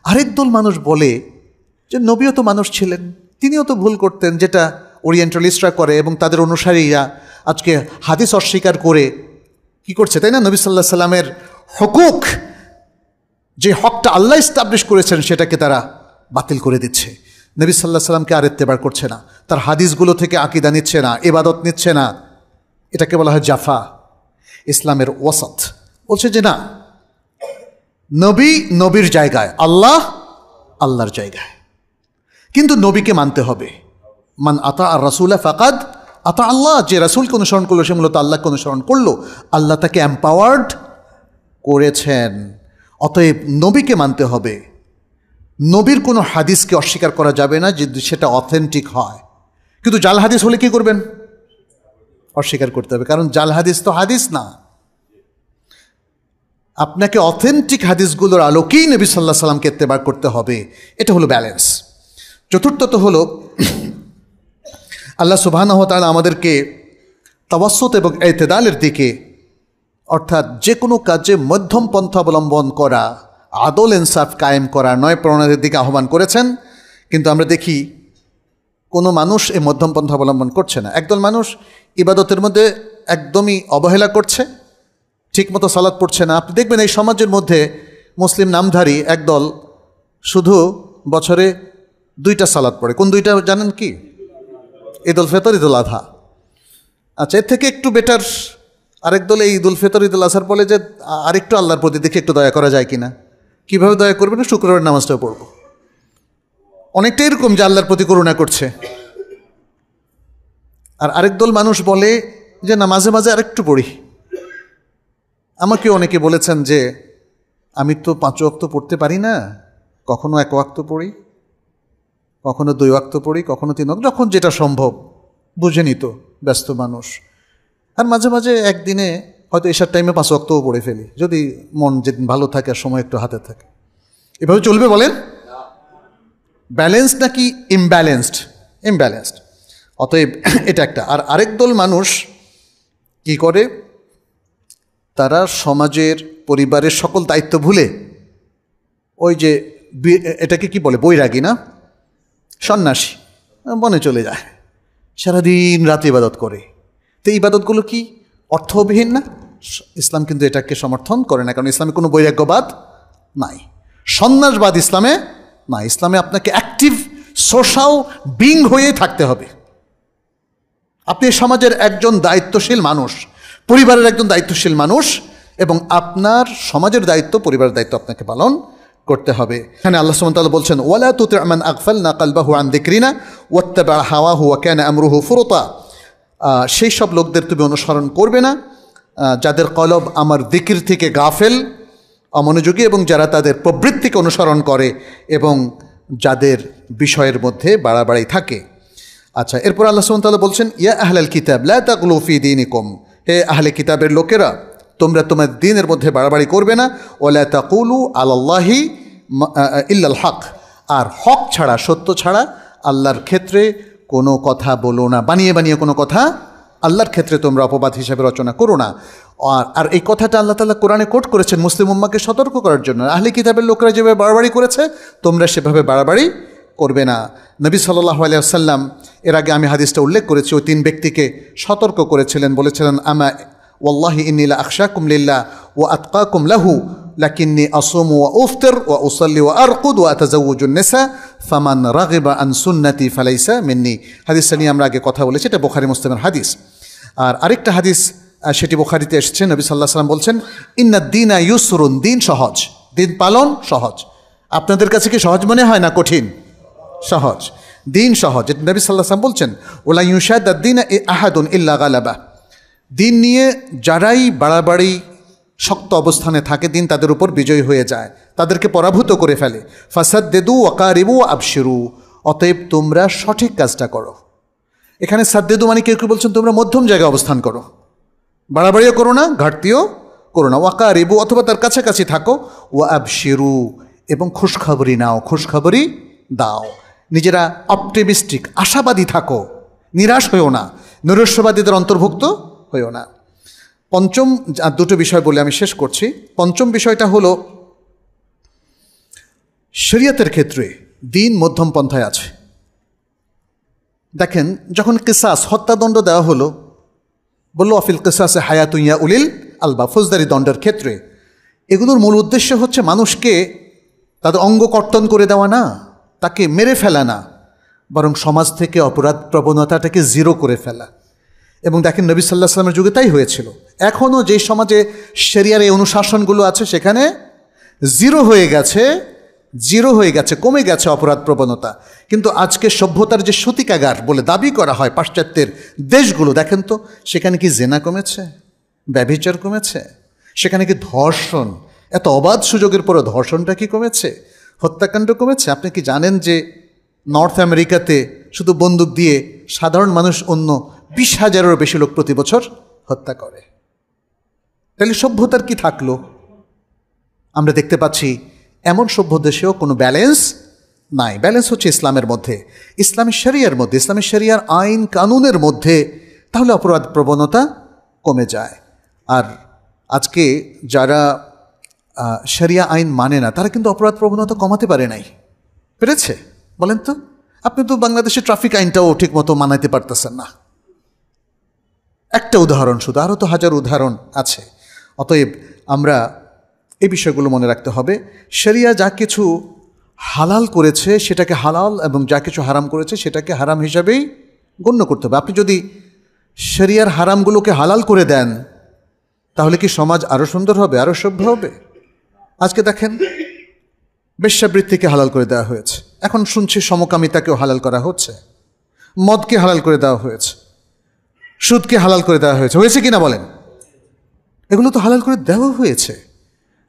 [SPEAKER 1] আরেক দল মানুষ বলে যে নবীও তো মানুষ ছিলেন, তিনিও তো ভুল করতেন, যেটা ওরিয়েন্টালিস্টরা করে এবং তাদের অনুসারীরা আজকে হাদিস অস্বীকার করে কি করছে, তাই না? নবী সাল্লাল্লাহু আলাইহি সাল্লামের হুকুক, যে হকটা আল্লাহ এস্টাবলিশ করেছেন, সেটাকে তারা বাতিল করে দিচ্ছে। নবী সাল্লাল্লাহু আলাইহি সাল্লামকে আর ইত্তেবা করছে না, তার হাদিসগুলো থেকে আকীদা নিচ্ছে না, ইবাদত নিচ্ছে না। এটাকে বলা হয় জাফা। ইসলামের ওয়াসাত বলছে যে না, নবী নবীর জায়গায়, আল্লাহ আল্লাহর জায়গায়, কিন্তু নবীকে মানতে হবে। মান আতা আর রাসূলা ফাকাদ আতা আল্লাহ। যে রাসূলকে অনুসরণ করলো সে মূলত আল্লাহকে অনুসরণ করলো। আল্লাহ তাকে এম্পাওয়ার্ড করেছেন। অতএব নবীকে মানতে হবে। নবীর কোনো হাদিসকে অস্বীকার করা যাবে না যদি সেটা অথেন্টিক হয়। কিন্তু জাল হাদিস হলে কি করবেন? অস্বীকার করতে হবে, কারণ জাল হাদিস তো হাদিস না। আপনাকে অথেন্টিক হাদিসগুলোর আলোকেই নবী সাল্লাল্লাহু আলাইহি সাল্লামকে ইত্তেবা করতে হবে। এটা হলো ব্যালেন্স। চতুর্থত হলো আল্লাহ সুবহানাহু ওয়া তাআলা আমাদেরকে তাওয়াসসুত এবং ইতিদালের দিকে, অর্থাৎ যে কোনো কাজে মধ্যম পন্থা অবলম্বন করা, আদল ইনসাফ কায়েম করা, নয় প্রণালীর দিকে আহ্বান করেছেন। কিন্তু আমরা দেখি কোনো মানুষ এই মধ্যম পন্থা অবলম্বন করছে না। একদল মানুষ ইবাদতের মধ্যে একদমই অবহেলা করছে, ঠিকমতো সালাত পড়ছে না। আপনি দেখবেন এই সমাজের মধ্যে মুসলিম নামধারী একদল শুধু বছরে 2টা সালাত পড়ে। কোন 2টা জানেন কি? ঈদুল ফিতর, ঈদুল আযহা। আচ্ছা, এর থেকে একটু বেটার আরেক দল এই ঈদুল ফিতর, ঈদুল আযহার বলে যে আরেকটু আল্লাহর প্রতি দেখে একটু দয়া করা যায় কিনা। কীভাবে দয়া করবে? না, শুক্রবার নামাজটাও পড়ব। অনেকটা এরকম যে আল্লাহর প্রতি করুণা করছে। আর আরেক দল মানুষ বলে যে না, মাঝে মাঝে আরেকটু পড়ি। আমাকে অনেকে বলেছেন যে আমি তো 5 ওয়াক্ত পড়তে পারি না, কখনো 1 ওয়াক্ত পড়ি, কখনো 2 ওয়াক্ত পড়ি, কখনো 3 ওয়াক্ত, যখন যেটা সম্ভব। বুঝেনি তো, ব্যস্ত মানুষ। আর মাঝে মাঝে একদিনে হয়তো এশার টাইমে 5 ওয়াক্তও পড়ে ফেলি, যদি মন যেদিন ভালো থাকে আর সময় একটু হাতে থাকে। এভাবে চলবে বলেন? ব্যালেন্সড নাকি ইমব্যালেন্সড? ইমব্যালেন্সড। অতএব এটা একটা। আর আরেক দল মানুষ কি করে, তারা সমাজের পরিবারের সকল দায়িত্ব ভুলে ওই যে এটাকে কি বলে, বৈরাগী না, সন্ন্যাসী, বনে চলে যায়, সারাদিন রাত ইবাদত করে। তো ইবাদতগুলো কি অর্থবিহীন না? ইসলাম কিন্তু এটাকে সমর্থন করে না, কারণ ইসলামে কোনো বৈরাগ্যবাদ নাই, সন্ন্যাসবাদ ইসলামে না। ইসলামে আপনাকে অ্যাক্টিভ সোশ্যাল বিং হয়েই থাকতে হবে। আপনি সমাজের একজন দায়িত্বশীল মানুষ, পরিবারের একজন দায়িত্বশীল মানুষ, এবং আপনার সমাজের দায়িত্ব, পরিবারের দায়িত্ব আপনাকে পালন করতে হবে। এখানে আল্লাহ সুবহানাহু ওয়া তাআলা বলছেন, ওয়ালা তুতি' মান আগফালনা কলবাহু আন যিকরিনা ওয়াত্তাবা হাওয়াহু ওয়া কানা আমরুহু ফুরতা। সেই সব লোকদের তুমি অনুসরণ করবে না যাদের কলব আমার যিকির থেকে গাফেল, অমনোযোগী, এবং যারা তাদের প্রবৃত্তিকে অনুসরণ করে এবং যাদের বিষয়ের মধ্যে বাড়াবাড়ি থাকে। আচ্ছা, এরপর আল্লাহ সুবহানাহু ওয়া তাআলা বলছেন, ইয়া আহলাল কিতাব লা তাগলু ফি দীনিকুম। হে আহলে কিতাবের লোকেরা, তোমরা তোমার দ্বীনের মধ্যে বাড়াবাড়ি করবে না। ওয়ালা তাকুলু আলাল্লাহি ইল্লাল হক। আর হক ছাড়া, সত্য ছাড়া আল্লাহর ক্ষেত্রে কোনো কথা বলো না। বানিয়ে বানিয়ে কোনো কথা আল্লাহর ক্ষেত্রে তোমরা অপবাদ হিসাবে রচনা করো না। আর এই কথাটা আল্লাহ তাআলা কোরআনে কোট করেছেন মুসলিম উম্মাহকে সতর্ক করার জন্য। আহলে কিতাবের লোকেরা যেভাবে বাড়াবাড়ি করেছে, তোমরা সেভাবে বাড়াবাড়ি করবে না। নবী সাল্লাল্লাহু আলাইহি ওয়াসাল্লাম, এর আগে আমি হাদিসটা উল্লেখ করেছি, ওই 3 ব্যক্তিকে সতর্ক করেছিলেন। বলেছিলেন, আমা ওয়াল্লাহি ইন্নী লা আখশাকুম লিল্লাহ ওয়া আতকাকুম লাহু লাকিন্নী আসুমু ওয়া উফতির ওয়া উসাল্লি ওয়া আরকুদ ওয়া আতাজাওয়াজুন নিসা ফামান রাগিবা আন সুন্নতি ফালাইসা মিন্নি। হাদিসটা নিয়ে আমরা আগে কথা বলেছি, এটা বুখারী মুসলিমের হাদিস। আর আরেকটা হাদিস, সেটি বুখারীতে এসেছে। নবী সাল্লাল্লাহু আলাইহি ওয়াসাল্লাম বলছেন, ইন্নাদ দীনা ইউসরুন, দিন সহজ, দিন পালন সহজ। আপনাদের কাছে কি সহজ মনে হয় না কঠিন? সহজ, দিন সহজ। এটা নবী সাল্লাল্লাহু আলাইহি ওয়াসাল্লাম বলছেন, ওয়ালা ইউশাদ্দাদ দীনা আহাদুন ইল্লা গালাবা। দিন নিয়ে যারাই বাড়াবাড়ি শক্ত অবস্থানে থাকে, দিন তাদের উপর বিজয়ী হয়ে যায়। তাদেরকে পরাভূত করে ফেলে। ফাসাদ্দেদু ওয়াকারিবু আবশিরু, অতএব তোমরা সঠিক কাজটা করো। এখানে সাদ্দেদু মানে কেউ কেউ বলছেন তোমরা মধ্যম জায়গায় অবস্থান করো, বাড়াবাড়িও করো না, ঘাটতিও করো না। ওয়াকারিবু অথবা তার কাছাকাছি থাকো, ওয়া আবশিরু এবং খুশখবরি নাও, খুশখবরি দাও। নিজেরা অপটিমিস্টিক, আশাবাদী থাকো, নিরাশ হইও না, নৈরাশ্যবাদীদের অন্তর্ভুক্ত হইও না। পঞ্চম, আর দুটো বিষয় বলে আমি শেষ করছি। পঞ্চম বিষয়টা হলো শরিয়তের ক্ষেত্রে দিন মধ্যম পন্থায় আছে। দেখেন, যখন কিসাস হত্যাদণ্ড দেওয়া হলো, বললো অফিল কিসাসে হায়াতুইয়া উলিল আলবা, ফৌজদারি দণ্ডের ক্ষেত্রে এগুলোর মূল উদ্দেশ্য হচ্ছে মানুষকে তাদের অঙ্গ কর্তন করে দেওয়া না, তাকে মেরে ফেলা না, বরং সমাজ থেকে অপরাধ প্রবণতাটাকে জিরো করে ফেলা। এবং দেখেন নবী সাল্লাল্লাহু আলাইহি ওয়াসাল্লামের যুগে তাই হয়েছিল। এখনও যে সমাজে শরিয়ার এই অনুশাসনগুলো আছে সেখানে জিরো হয়ে গেছে, কমে গেছে অপরাধ প্রবণতা। কিন্তু আজকে সভ্যতার যে সূতিকাগার বলে দাবি করা হয় পাশ্চাত্যের দেশগুলো, দেখেন তো সেখানে কি জেনা কমেছে, ব্যভিচার কমেছে, সেখানে কি ধর্ষণ, এত অবাধ সুযোগের পরে ধর্ষণটা কি কমেছে, হত্যাকাণ্ড কমেছে? আপনি কি জানেন যে নর্থ আমেরিকাতে শুধু বন্দুক দিয়ে সাধারণ মানুষ অন্য 20,000-এরও বেশি লোক প্রতি বছর হত্যা করে? তাহলে সভ্যতার কি থাকলো? আমরা দেখতে পাচ্ছি এমন সভ্য দেশেও কোনো ব্যালেন্স নাই। ব্যালেন্স হচ্ছে ইসলামের মধ্যে, ইসলামী শরিয়ার মধ্যে, ইসলামী শরিয়ার আইন কানুনের মধ্যে, তাহলে অপরাধ প্রবণতা কমে যায়। আর আজকে যারা শরিয়া আইন মানে না, তারা কিন্তু অপরাধ প্রবণতা কমাতে পারে নাই। পেরেছে? বলেন তো। আপনি তো বাংলাদেশের ট্রাফিক আইনটাও ঠিক মতো মানাইতে পারতেছেন না। একটা উদাহরণ শুধু, আরও তো হাজার উদাহরণ আছে। অতএব আমরা এই বিষয়গুলো মনে রাখতে হবে। শরিয়া যা কিছু হালাল করেছে সেটাকে হালাল, এবং যা কিছু হারাম করেছে সেটাকে হারাম হিসাবেই গণ্য করতে হবে। আপনি যদি শরিয়ার হারামগুলোকে হালাল করে দেন, তাহলে কি সমাজ আরও সুন্দর হবে, আরও সভ্য হবে? আজকে দেখেন, বেশ্যাবৃত্তিকে হালাল করে দেওয়া হয়েছে, এখন শুনছি সমকামিতাকেও হালাল করা হচ্ছে, মদকে হালাল করে দেওয়া হয়েছে, সুদকে হালাল করে দেওয়া হয়েছে। হয়েছে কিনা বলেন? এগুলো তো হালাল করে দেওয়া হয়েছে।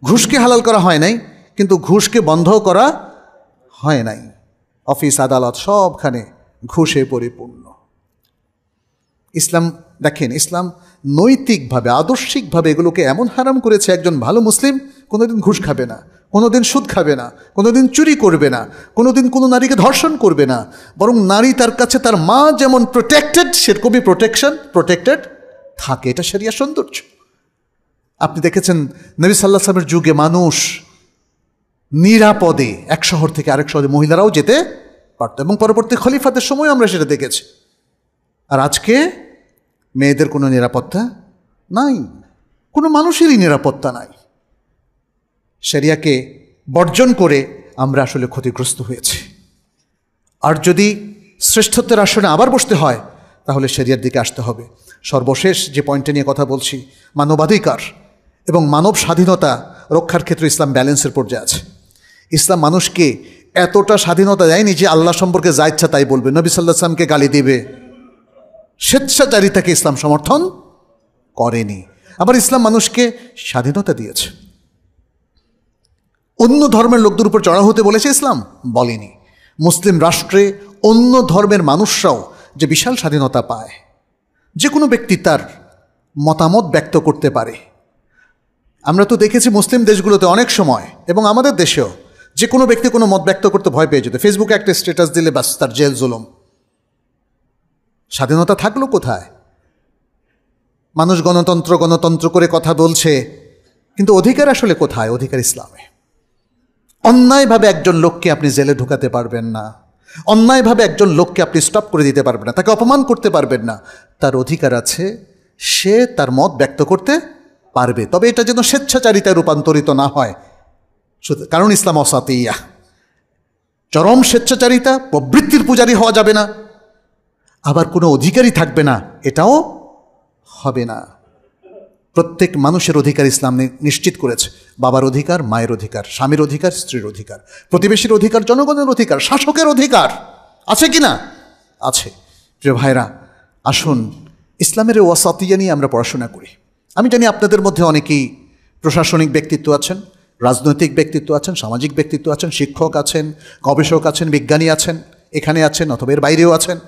[SPEAKER 1] ঘুষকে হালাল করা হয় নাই, কিন্তু ঘুষকে বন্ধ করা হয় নাই। অফিস আদালত সবখানে ঘুষে পরিপূর্ণ। ইসলাম দেখেন, ইসলাম নৈতিকভাবে, আদর্শিকভাবে এগুলোকে এমন হারাম করেছে, একজন ভালো মুসলিম কোনোদিন ঘুষ খাবে না, কোনোদিন সুদ খাবে না, কোনোদিন চুরি করবে না, কোনোদিন কোনো নারীকে ধর্ষণ করবে না, বরং নারী তার কাছে তার মা যেমন প্রোটেক্টেড, সেরকমই প্রোটেক্টেড থাকে। এটা শরিয়া সৌন্দর্য। আপনি দেখেছেন নবী সাল্লাল্লাহু আলাইহি ওয়াসাল্লামের যুগে মানুষ নিরাপদে এক শহর থেকে আরেক শহরে মহিলারাও যেতে পারত, এবং পরবর্তী খলিফাদের সময় আমরা সেটা দেখেছি। আর আজকে মেয়েদের কোনো নিরাপত্তা নাই, কোনো মানুষেরই নিরাপত্তা নাই। শরিয়াকে বর্জন করে আমরা আসলে ক্ষতিগ্রস্ত হয়েছি। আর যদি শ্রেষ্ঠত্বের আসনে আবার বসতে হয়, তাহলে শরিয়ার দিকে আসতে হবে। সর্বশেষ যে পয়েন্টে নিয়ে কথা বলছি, মানবাধিকার এবং মানব স্বাধীনতা রক্ষার ক্ষেত্রে ইসলাম ব্যালেন্সের পর্যায়ে আছে। ইসলাম মানুষকে এতটা স্বাধীনতা দেয়নি যে আল্লাহ সম্পর্কে যা ইচ্ছা তাই বলবে, নবী সাল্লাল্লাহু আলাইহি ওয়াসাল্লামকে গালি দিবে। স্বেচ্ছাচারিতাকে ইসলাম সমর্থন করেনি। আবার ইসলাম মানুষকে স্বাধীনতা দিয়েছে। অন্য ধর্মের লোকদের উপর চড়া হতে বলেছে ইসলাম? বলেনি। মুসলিম রাষ্ট্রে অন্য ধর্মের মানুষরাও যে বিশাল স্বাধীনতা পায়, যে কোনো ব্যক্তি তার মতামত ব্যক্ত করতে পারে। আমরা তো দেখেছি মুসলিম দেশগুলোতে অনেক সময়, এবং আমাদের দেশেও, যে কোনো ব্যক্তি কোনো মত ব্যক্ত করতে ভয় পেয়ে যেত। ফেসবুকে একটা স্ট্যাটাস দিলে বাস তার জেল জুলুম। স্বাধীনতা থাকলো কোথায়? মানুষ গণতন্ত্র করে কথা বলছে, কিন্তু অধিকার আসলে কোথায়? অধিকার ইসলামে। অন্যায়ভাবে একজন লোককে আপনি জেলে ঢুকাতে পারবেন না, অন্যায়ভাবে একজন লোককে আপনি স্টপ করে দিতে পারবেন না, তাকে অপমান করতে পারবেন না। তার অধিকার আছে, সে তার মত ব্যক্ত করতে পারবে, তবে এটা যেন স্বেচ্ছাচারিতায় রূপান্তরিত না হয়। কারণ ইসলাম অসাতিয়া, চরম স্বেচ্ছাচারিতা, প্রবৃত্তির পূজারী হওয়া যাবে না, আবার কোনো অধিকারই থাকবে না, এটাও হবে না। প্রত্যেক মানুষের অধিকার ইসলাম নিশ্চিত করেছে। বাবার অধিকার, মায়ের অধিকার, স্বামীর অধিকার, স্ত্রীর অধিকার, প্রতিবেশীর অধিকার, জনগণের অধিকার, শাসকের অধিকার আছে কি না? আছে। প্রিয় ভাইরা, আসুন ইসলামের ওয়াসাতিয়া নিয়ে আমরা পড়াশোনা করি। আমি জানি আপনাদের মধ্যে অনেকেই প্রশাসনিক ব্যক্তিত্ব আছেন, রাজনৈতিক ব্যক্তিত্ব আছেন, সামাজিক ব্যক্তিত্ব আছেন, শিক্ষক আছেন, গবেষক আছেন, বিজ্ঞানী আছেন, এখানে আছেন অথবা এর বাইরেও আছেন।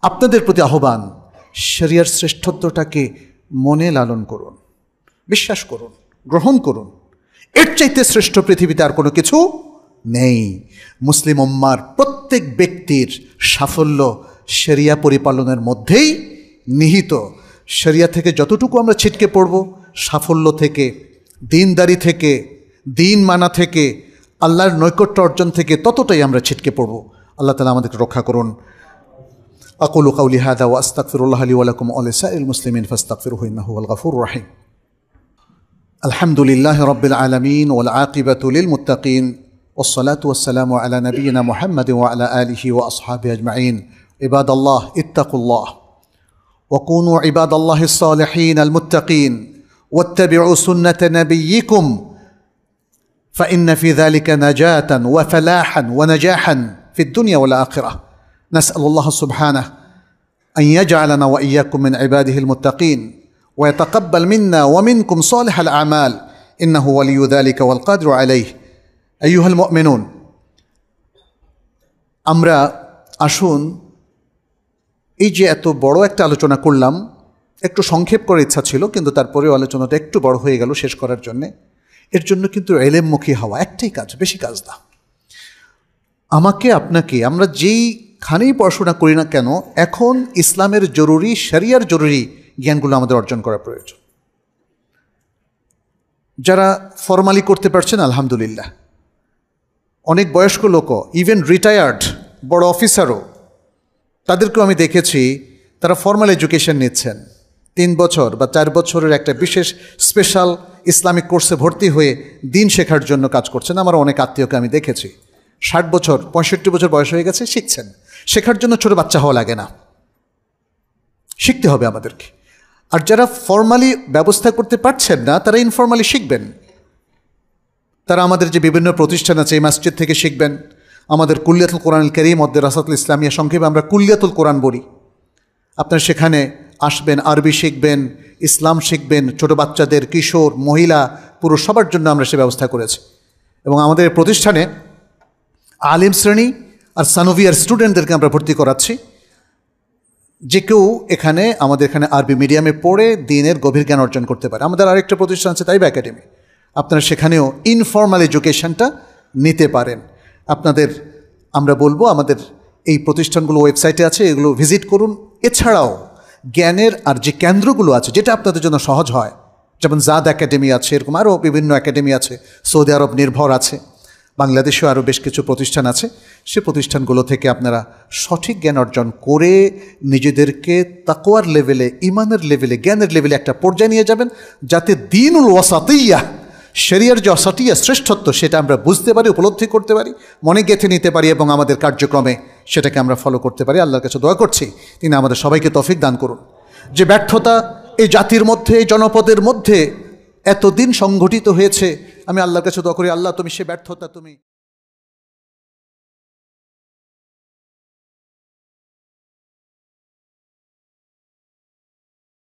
[SPEAKER 1] আপনাদের প্রতি আহ্বান, শরিয়ার শ্রেষ্ঠত্বটাকে মনে লালন করুন, বিশ্বাস করুন, গ্রহণ করুন। এর চাইতে শ্রেষ্ঠ পৃথিবীতে আর কোনো কিছু নেই। মুসলিম উম্মার প্রত্যেক ব্যক্তির সাফল্য শরিয়া পরিপালনের মধ্যেই নিহিত। শরিয়া থেকে যতটুকু আমরা ছিটকে পড়ব, সাফল্য থেকে, দিনদারি থেকে, দিন মানা থেকে, আল্লাহর নৈকট্য অর্জন থেকে ততটাই আমরা ছিটকে পড়ব। আল্লাহ তাআলা আমাদেরকে রক্ষা করুন। আকুলু কাউলি হাযা ওয়া আস্তাগফিরুল্লাহ লি ওয়া লাকুম ওয়া লিসাইরিল মুসলিমিন ফাস্তাগফিরুহু ইন্নাহু হুয়াল গফুরুর রহিম। আলহামদুলিল্লাহি রাব্বিল আলামিন ওয়াল আকিবাতু লিল মুত্তাকিন والصلاة والسلام على نبينا محمد وعلى آله وأصحابه أجمعين. عباد الله اتقوا الله وكونوا عباد الله الصالحين المتقين واتبعوا سنة نبيكم فإن في ذلك نجاة وفلاحا ونجاحا في الدنيا والآخرة. نسأل الله سبحانه أن يجعلنا وإياكم من عباده المتقين ويتقبل منا ومنكم صالح الأعمال إنه ولي ذلك والقادر عليه. আইয়ুহাল মুমিনুন, আমরা আসুন এই যে এত বড় একটা আলোচনা করলাম, একটু সংক্ষেপ করার ইচ্ছা ছিল, কিন্তু তারপরেও আলোচনাটা একটু বড় হয়ে গেল শেষ করার জন্যে। এর জন্য কিন্তু ইলমমুখী হওয়া একটাই কাজ, বেশি কাজ না। আমাকে আপনাকে, আমরা যেইখানেই পড়াশোনা করি না কেন, এখন ইসলামের জরুরি, শরিয়ার জরুরি জ্ঞানগুলো আমাদের অর্জন করা প্রয়োজন। যারা ফরমালি করতে পারছেন আলহামদুলিল্লাহ, অনেক বয়স্ক লোকও, ইভেন রিটায়ার্ড বড় অফিসারও, তাদেরকেও আমি দেখেছি তারা ফর্মাল এডুকেশন নিচ্ছেন। 3 বছর বা 4 বছরের একটা বিশেষ স্পেশাল ইসলামিক কোর্সে ভর্তি হয়ে দিন শেখার জন্য কাজ করছেন। আমার অনেক আত্মীয়কে আমি দেখেছি 60 বছর 65 বছর বয়স হয়ে গেছে, শিখছেন। শেখার জন্য ছোট বাচ্চা হওয়া লাগে না, শিখতে হবে আমাদেরকে। আর যারা ফর্মালি ব্যবস্থা করতে পারছেন না, তারা ইনফর্মালি শিখবেন। তারা আমাদের যে বিভিন্ন প্রতিষ্ঠান আছে, এই মসজিদ থেকে শিখবেন। আমাদের কুল্লিয়াতুল কোরআনুল কারীম মাদ্রাসাতুল ইসলামিয়া, সংক্ষেপে আমরা কুল্লিয়াতুল কোরআন বলি। আপনারা সেখানে আসবেন, আরবি শিখবেন, ইসলাম শিখবেন। ছোট বাচ্চাদের, কিশোর, মহিলা, পুরুষ সবার জন্য আমরা সে ব্যবস্থা করেছি। এবং আমাদের প্রতিষ্ঠানে আলিম শ্রেণী আর সানভিয়ার স্টুডেন্টদেরকে আমরা ভর্তি করাচ্ছি। যে কেউ আমাদের এখানে আরবি মিডিয়ামে পড়ে দিনের গভীর জ্ঞান অর্জন করতে পারে। আমাদের আরেকটা প্রতিষ্ঠান আছে তাইবা একাডেমি, আপনারা সেখানেও ইনফর্মাল এডুকেশনটা নিতে পারেন। আপনাদের আমরা বলবো, আমাদের এই প্রতিষ্ঠানগুলো ওয়েবসাইটে আছে, এগুলো ভিজিট করুন। এছাড়াও জ্ঞানের আর যে কেন্দ্রগুলো আছে, যেটা আপনাদের জন্য সহজ হয়, যেমন জাদ একাডেমি আছে, এরকম আরও বিভিন্ন একাডেমি আছে, সৌদি আরব নির্ভর আছে, বাংলাদেশেও আরও বেশ কিছু প্রতিষ্ঠান আছে। সে প্রতিষ্ঠানগুলো থেকে আপনারা সঠিক জ্ঞান অর্জন করে নিজেদেরকে তাকওয়ার লেভেলে, ইমানের লেভেলে, জ্ঞানের লেভেলে একটা পর্যায়ে নিয়ে যাবেন, যাতে দ্বীনুল ওয়াসাতিয়া, শরিয়ার যে ওয়াসাতিয়া, শ্রেষ্ঠত্ব, সেটা আমরা বুঝতে পারি, উপলব্ধি করতে পারি, মনে গেঁথে নিতে পারি এবং আমাদের কার্যক্রমে সেটাকে আমরা ফলো করতে পারি। আল্লাহর কাছে দোয়া করছি তিনি আমাদের সবাইকে তৌফিক দান করুন। যে ব্যর্থতা এই জাতির মধ্যে, এই জনপদের মধ্যে এতদিন সংঘটিত হয়েছে, আমি আল্লাহর কাছে দোয়া করি, আল্লাহ তুমি সে ব্যর্থতা তুমি